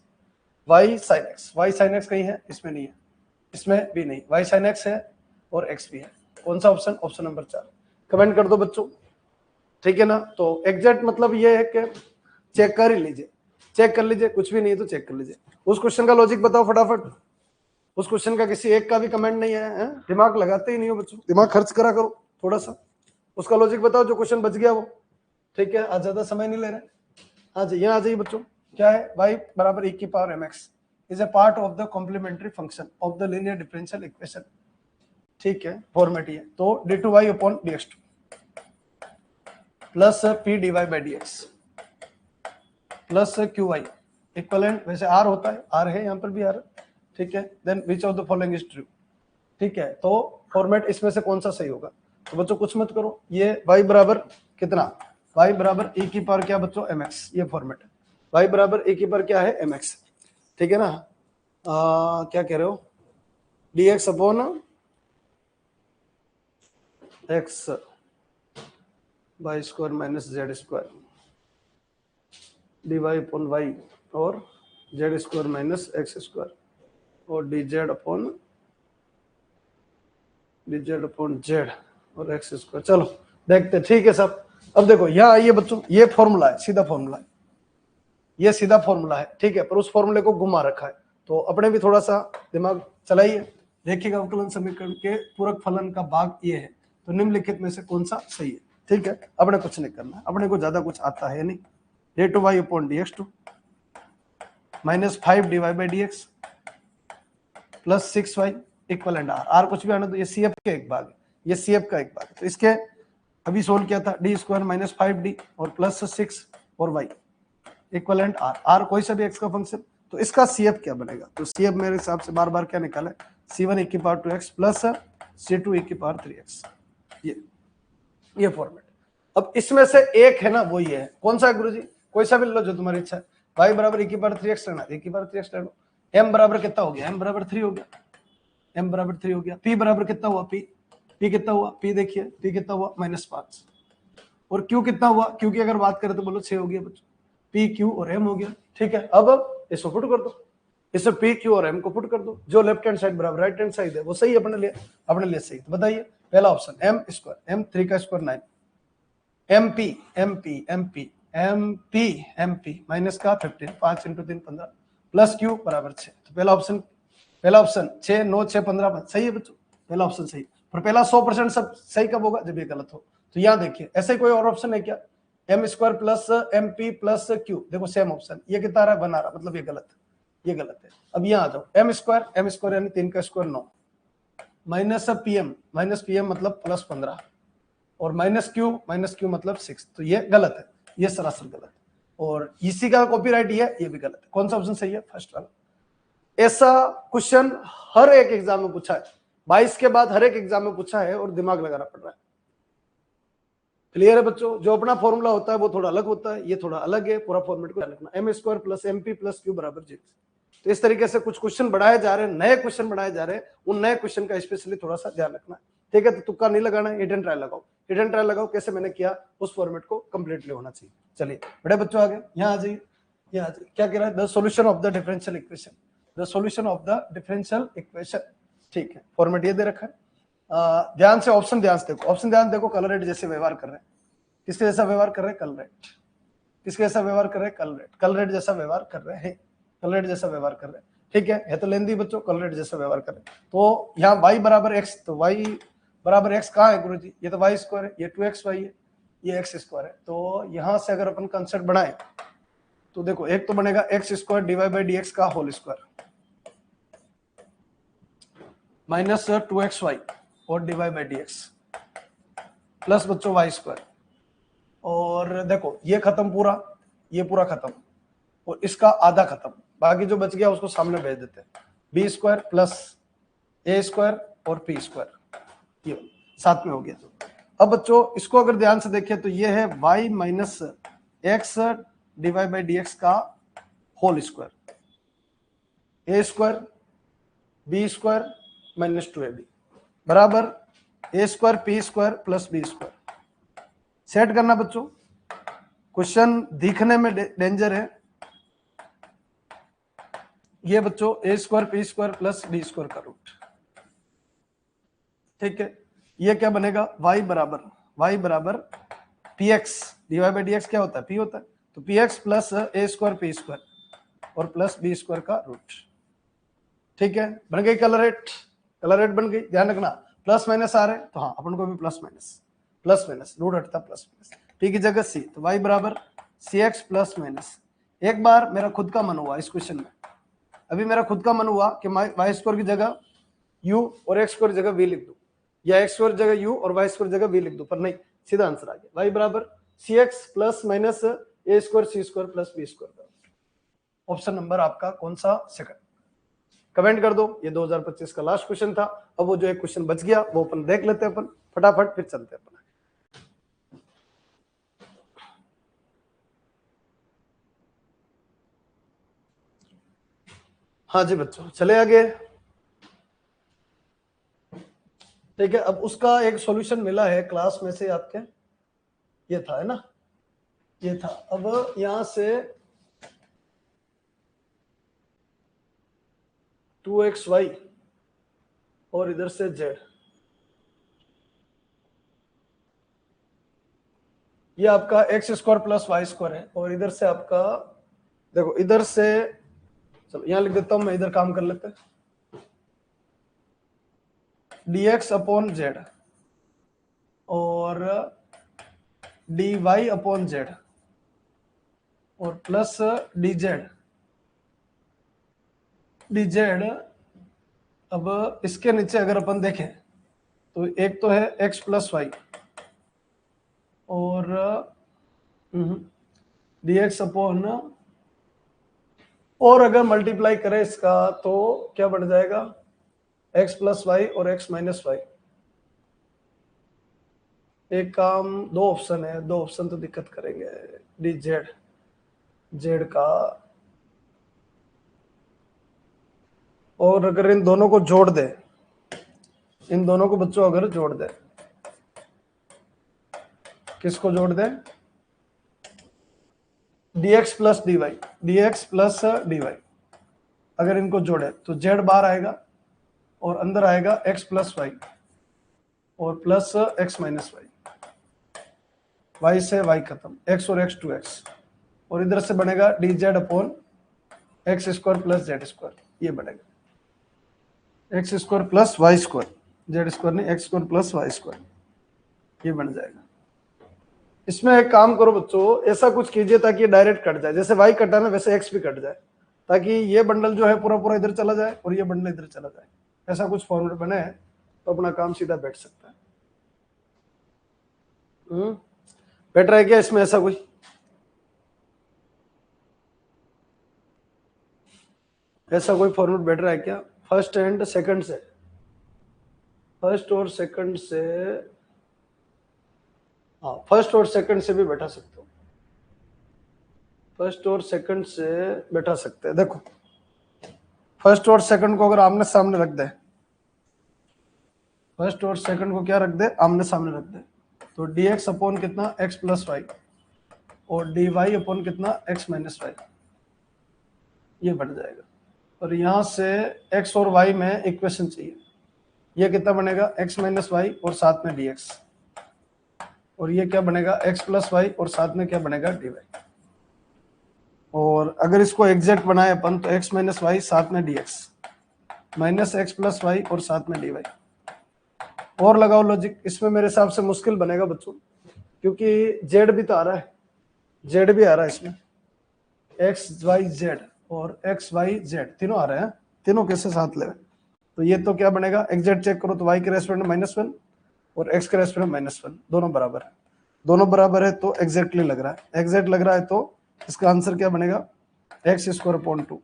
कहीं है, इसमें नहीं है, इसमें भी नहीं, y sin x है और x भी है। कौन सा ऑप्शन, ऑप्शन नंबर 4। कमेंट कर दो बच्चों, ठीक है ना। तो एग्जैक्ट मतलब ये है कि चेक कर लीजिए, कुछ भी नहीं तो चेक कर लीजिए। उस क्वेश्चन का लॉजिक बताओ फटाफट, उस क्वेश्चन का किसी एक का भी कमेंट नहीं है, दिमाग लगाते ही नहीं हो बच्चों, दिमाग खर्च करा करो थोड़ा सा। उसका लॉजिक बताओ जो क्वेश्चन बच गया वो। ठीक है, आज ज्यादा समय नहीं ले रहे। हाँ जी, यहाँ आ जाइए बच्चों, क्या है y बराबर e की power mx is a part of the complementary function of the linear differential equation. ठीक है, फॉर्मेट ये तो d2y upon dx2 plus p dy by dx plus qy equivalent, वैसे r होता है, r है यहाँ पर भी r। ठीक है, then which of the following is true. ठीक है, तो फॉर्मेट इसमें से कौन सा सही होगा। तो बच्चों कुछ मत करो, ये y बराबर कितना, y बराबर e की पावर क्या बच्चों mx, ये फॉर्मेट है, y बराबर e की पावर क्या है mx। ठीक है ना, क्या कह रहे हो, dx upon x y square minus Z square dy upon y और z square minus x square और dz अपॉन जेड और एक्स स्क्वायर। चलो देखते, ठीक है सब। अब देखो यहाँ आइए बच्चों, ये फॉर्मूला है, सीधा फॉर्मूला है, ये सीधा फॉर्मूला है। ठीक है, पर उस फॉर्मूले को घुमा रखा है, तो अपने भी थोड़ा सा दिमाग चलाइए। देखिएगा अवकलन समीकरण के पूरक फलन का भाग ये है, तो निम्नलिखित में से कौन सा सही है। ठीक है, अपने कुछ नहीं करना, अपने को ज्यादा कुछ आता है नहीं। d2y upon dx2 minus 5 dy by dx plus 6y equal r कुछ भी आना, तो ये CF के एक भाग है, ये CF का एक भाग है। तो इसके अभी सोल्व किया था, d स्क्वायर माइनस 5d और प्लस 6 और y इक्वलेंट r कोई सा भी x का फंक्शन, तो इसका CF क्या बनेगा। तो CF मेरे हिसाब से बार बार क्या निकाला है, c1 e की power 2x plus c2 e की पावर 3x, ये फॉर्मेट। अब इसमें से एक है ना, वो ये है, कौन सा है गुरुजी, कोई सा भी लो जो तुम्हारी इच्छा है। y बराबर e की पावर 3x लेना, e की पावर 3x ले लो। m बराबर कितना हो गया, m बराबर 3 हो गया, m बराबर 3 हो गया। p बराबर कितना हुआ, p कितना हुआ, p देखिए p कितना हुआ -5, और q कितना हुआ, q की अगर बात करें तो बोलो 6 हो गया बच्चों, p q और m हो गया। ठीक है, अब इसको पुट कर दो, इससे p q और m को पुट कर दो, जो लेफ्ट हैंड साइड बराबर राइट हैंड साइड है वो सही अपने लिए सही। तो बताइए पहला ऑप्शन m स्क्वायर, m 3 का स्क्वायर 9, mp माइनस का 15, 5 × 3 15 प्लस q बराबर 6। तो पहला ऑप्शन 6 9 6 15 सही है बच्चों, पहला ऑप्शन सही। पर पहला 100% सब सही कब होगा, जब ये गलत हो। तो यहाँ देखिए ऐसे कोई और ऑप्शन है क्या, m square plus mp plus q, देखो सेम ऑप्शन, ये कितना आ रहा है 1 आ रहा, मतलब ये गलत है। अब यहाँ आ जाओ, m स्क्वायर यानी 3 का स्क्वायर 9 माइनस pm मतलब प्लस 15 और माइनस क्यू मतलब 6, तो ये गलत है, ये सरासर गलत है। और इसी का कॉपीराइट ये भी गलत है। कौन सा ऑप्शन सही है, फर्स्ट वाला। ऐसा क्वेश्चन हर एक एग्जाम में पूछा है, 22 के बाद हर एक एग्जाम में पूछा है और दिमाग लगाना पड़ रहा है। क्लियर है बच्चों? जो अपना फॉर्मूला होता है वो थोड़ा अलग होता है, ये थोड़ा अलग है, पूरा फॉर्मेट को लिखना, m square plus m p plus q बराबर 0। तो इस तरीके से कुछ क्वेश्चन बढ़ाए जा रहे हैं, नए क्वेश्चन बढ़ाए जा रहे हैं, उन नए क्वेश्चन का स्पेशली थोड़ा सा ध्यान रखना, ठीक है? तो तुक्का नहीं लगाना, हिट एंड ट्रायल लगाओ, हिट एंड ट्रायल लगाओ, कैसे मैंने किया उस फॉर्मेट को कंप्लीटली होना चाहिए। चलिए बड़े बच्चों आगे यहाँ आ जाइए, यहाँ आ जाइए, क्या कह रहा है? The solution of the differential equation, the solution of the differential equation, ठीक है? फॉर्मेट ये दे रखा है। ध्यान से ऑप्शन ध्यान से देखो, ऑप्शन ध्यान देखो, कलर रेड जैसे व्यवहार कर रहे हैं, किसके जैसा व्यवहार कर रहे हैं? कल रेड। किसके जैसा व्यवहार कर रहे हैं? कल रेड। कल रेड जैसा व्यवहार कर रहे हैं, कल रेड जैसा व्यवहार कर रहे हैं, ठीक है तो लेंदी बच्चों, कल रेड जैसा व्यवहार कर रहे हैं। तो यहाँ y बराबर x, तो y बराबर x कहाँ है गुरु जी? ये तो y स्क्वायर है, ये 2xy है, ये x स्क्वायर है। तो यहाँ से अगर अपन कंसेप्ट बनाए तो देखो, एक तो बनेगा x square divide by dx का होल स्क्वायर माइनस 2xy और डिवाइड बाई dx प्लस बच्चों y स्क्वायर, और देखो ये खत्म पूरा, ये पूरा खत्म, और इसका आधा खत्म, बाकी जो बच गया उसको सामने भेज देते हैं, B square plus a square और पी स्क्वायर, ये साथ में हो गया। तो अब बच्चों इसको अगर ध्यान से देखें तो ये है y minus x divide by d x का whole square, a square b square minus 2ab बराबर a square P square plus b square. Set करना बच्चों, क्वेश्चन दिखने में डेंजर है ये बच्चों, a square P square plus b square का रूट, ठीक है? ये क्या बनेगा? y बराबर P x divide by d x क्या होता है? p होता है, तो p x plus a square P square और प्लस बी स्क्वायर का रूट, ठीक है? बन गई कलर रेट बन गई। ध्यान रखना प्लस माइनस आ रहे तो हाँ अपन को भी प्लस माइनस रूट हटता प्लस माइनस, पी की जगह सी, तो y बराबर सी एक्स प्लस माइनस। एक बार मेरा खुद का मन हुआ इस क्वेश्चन में, अभी मेरा खुद का मन हुआ कि वाई स्क्वायर की जगह u और एक्स स्क्वायर की जगह v लिख दूं, या एक्स स्क्वायर जगह u और वाई स्क्वायर जगह v लिख दूं, पर नहीं, सीधा आंसर आ गया y बराबर c x plus minus a square c square plus b square. Option number आपका कौन सा? सेकंड। कमेंट कर दो। ये 2025 का लास्ट क्वेश्चन था। अब वो जो एक क्वेश्चन बच गया वो अपन देख लेते हैं, अपन फटाफट फिर चलते हैं अपन। हाँ जी बच्चों चले आगे, ठीक है? अब उसका एक सॉल्यूशन मिला है क्लास में से आपके, ये था है ना, ये था। अब यहां से 2xy और इधर से z, ये आपका x square plus Y square है, और इधर से आपका देखो, इधर से चलो यहां लिख देता हूं मैं, इधर काम कर लेते हैं, dx अपॉन z और dy अपॉन z और प्लस dz। अब इसके नीचे अगर अपन देखें तो एक तो है x प्लस वाई और dx अपॉन, और अगर मल्टीप्लाई करें इसका तो क्या बन जाएगा? x प्लस वाई और x माइनस वाई। एक काम, दो ऑप्शन है, दो ऑप्शन तो दिक्कत करेंगे, डी जेड का, और अगर इन दोनों को जोड़ दे, इन दोनों को बच्चों अगर जोड़ दे, किसको जोड़ दे? dx प्लस dy अगर इनको जोड़े तो z बार आएगा और अंदर आएगा x प्लस वाई और plus x minus y, y से y खत्म, x और x 2x, और इधर से बनेगा dz upon x square plus Z square, ये बनेगा x square plus Y square, z square नहीं, x square plus Y square, ये बन जाएगा। इसमें एक काम करो बच्चों, ऐसा कुछ कीजिए ताकि डायरेक्ट कट जाए, जैसे y कटा ना वैसे x भी कट जाए, ताकि ये बंडल जो है पूरा पूरा इधर चला जाए और ये बंडल इधर चला जाए, ऐसा कुछ फॉर्मूला बने तो अपना काम सीधा बैठ सकता है। बैठ रहा है क्या इसमें ऐसा कुछ? ऐसा कोई फॉर्मूला बैठ रहा है क्या? फर्स्ट एंड सेकंड से, फर्स्ट और सेकंड से हाँ, फर्स्ट और सेकंड से भी बैठा सकते हो, फर्स्ट और सेकंड से बैठा सकते हैं। देखो फर्स्ट और सेकंड को अगर आमने सामने रख दे, फर्स्ट और सेकंड को क्या रख दे, आमने सामने रख दे, तो dx अपॉन कितना x प्लस वाई और dy अपॉन कितना x माइनस वाई, ये बन जाएगा। और यहां से x और y में इक्वेशन चाहिए, ये कितना बनेगा x माइनस वाई और साथ में dx, और ये क्या बनेगा x प्लस वाई और साथ में क्या बनेगा dy। और अगर इसको एग्जैक्ट बनाए अपन तो x माइनस वाई साथ में dx minus x plus y और साथ में dy। और लगाओ लॉजिक, इसमें मेरे हिसाब से मुश्किल बनेगा बच्चों, क्योंकि z भी तो आ रहा है, z भी आ रहा है इसमें, x y z और x y z तीनों आ रहे हैं, तीनों कैसे साथ ले, तो ये तो क्या बनेगा, एग्जैक्ट चेक करो तो y के रेस्पेक्ट में -1 और x के रेस्पेक्ट में -1, दोनों बराबर है, दोनों बराबर है तो एग्जैक्टली लग रहा है, एग्जैक्ट लग रहा है तो इसका आंसर क्या बनेगा x square upon 2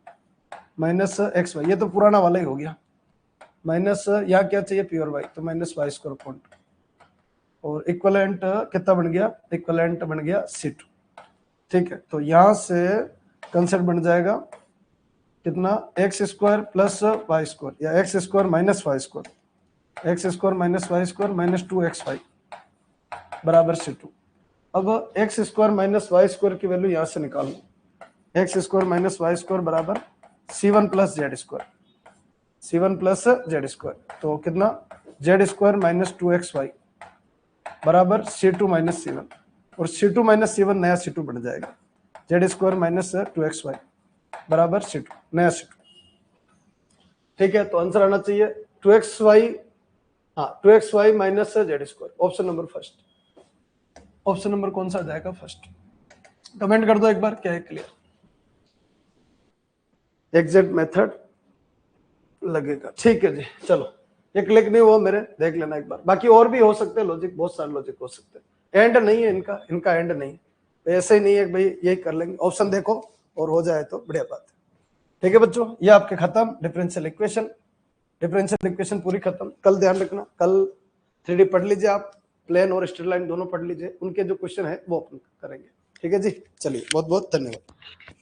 minus x y, ये तो पुराना वाला ही हो गया, माइनस यहाँ क्या चाहिए प्योर वाई, तो माइनस वाई स्क्वायर अपॉन 2, और इक्वलेंट कितना बन गया, इक्वलेंट बन गया C2। ठीक है, तो यहां से कंसेप्ट बन जाएगा कितना x square plus Y square या x square minus y square, x square minus y square minus 2xy बराबर C2। अब x square minus y square की वैल्यू यहां से निकाल लो, x square minus y square बराबर C1 plus Z square, C1 plus Z square, तो कितना जेड स्क्वायर माइनस 2xy बराबर C2 माइनस C1, और C2 माइनस C1 नया C2 बन जाएगा, जेड स्क्वायर माइनस 2xy बराबर C2 नया C2। ठीक है, तो आंसर आना चाहिए 2xy, हाँ 2xy minus Z square, option number first, option number कौन सा आ जाएगा फर्स्ट, कमेंट कर दो एक बार क्या है क्लियर, एग्जैक्ट मेथड लगेगा। ठीक है जी, चलो ये क्लिक नहीं हुआ मेरे, देख लेना एक बार, बाकी और भी हो सकते हैं लॉजिक, बहुत सारे लॉजिक हो सकते हैं, एंड नहीं है इनका, इनका एंड नहीं है, तो ऐसे ही नहीं है भाई यही कर लेंगे, ऑप्शन देखो और हो जाए तो बढ़िया बात है। ठीक है बच्चों, ये आपके खत्म डिफरेंशियल इक्वेशन, डिफरेंशियल इक्वेशन पूरी खत्म। कल ध्यान रखना, कल 3D पढ़ लीजिए आप, प्लेन और स्ट्रेट लाइन दोनों पढ़ लीजिए, उनके जो क्वेश्चन है वो अपन करेंगे। ठीक है जी, चलिए बहुत बहुत धन्यवाद।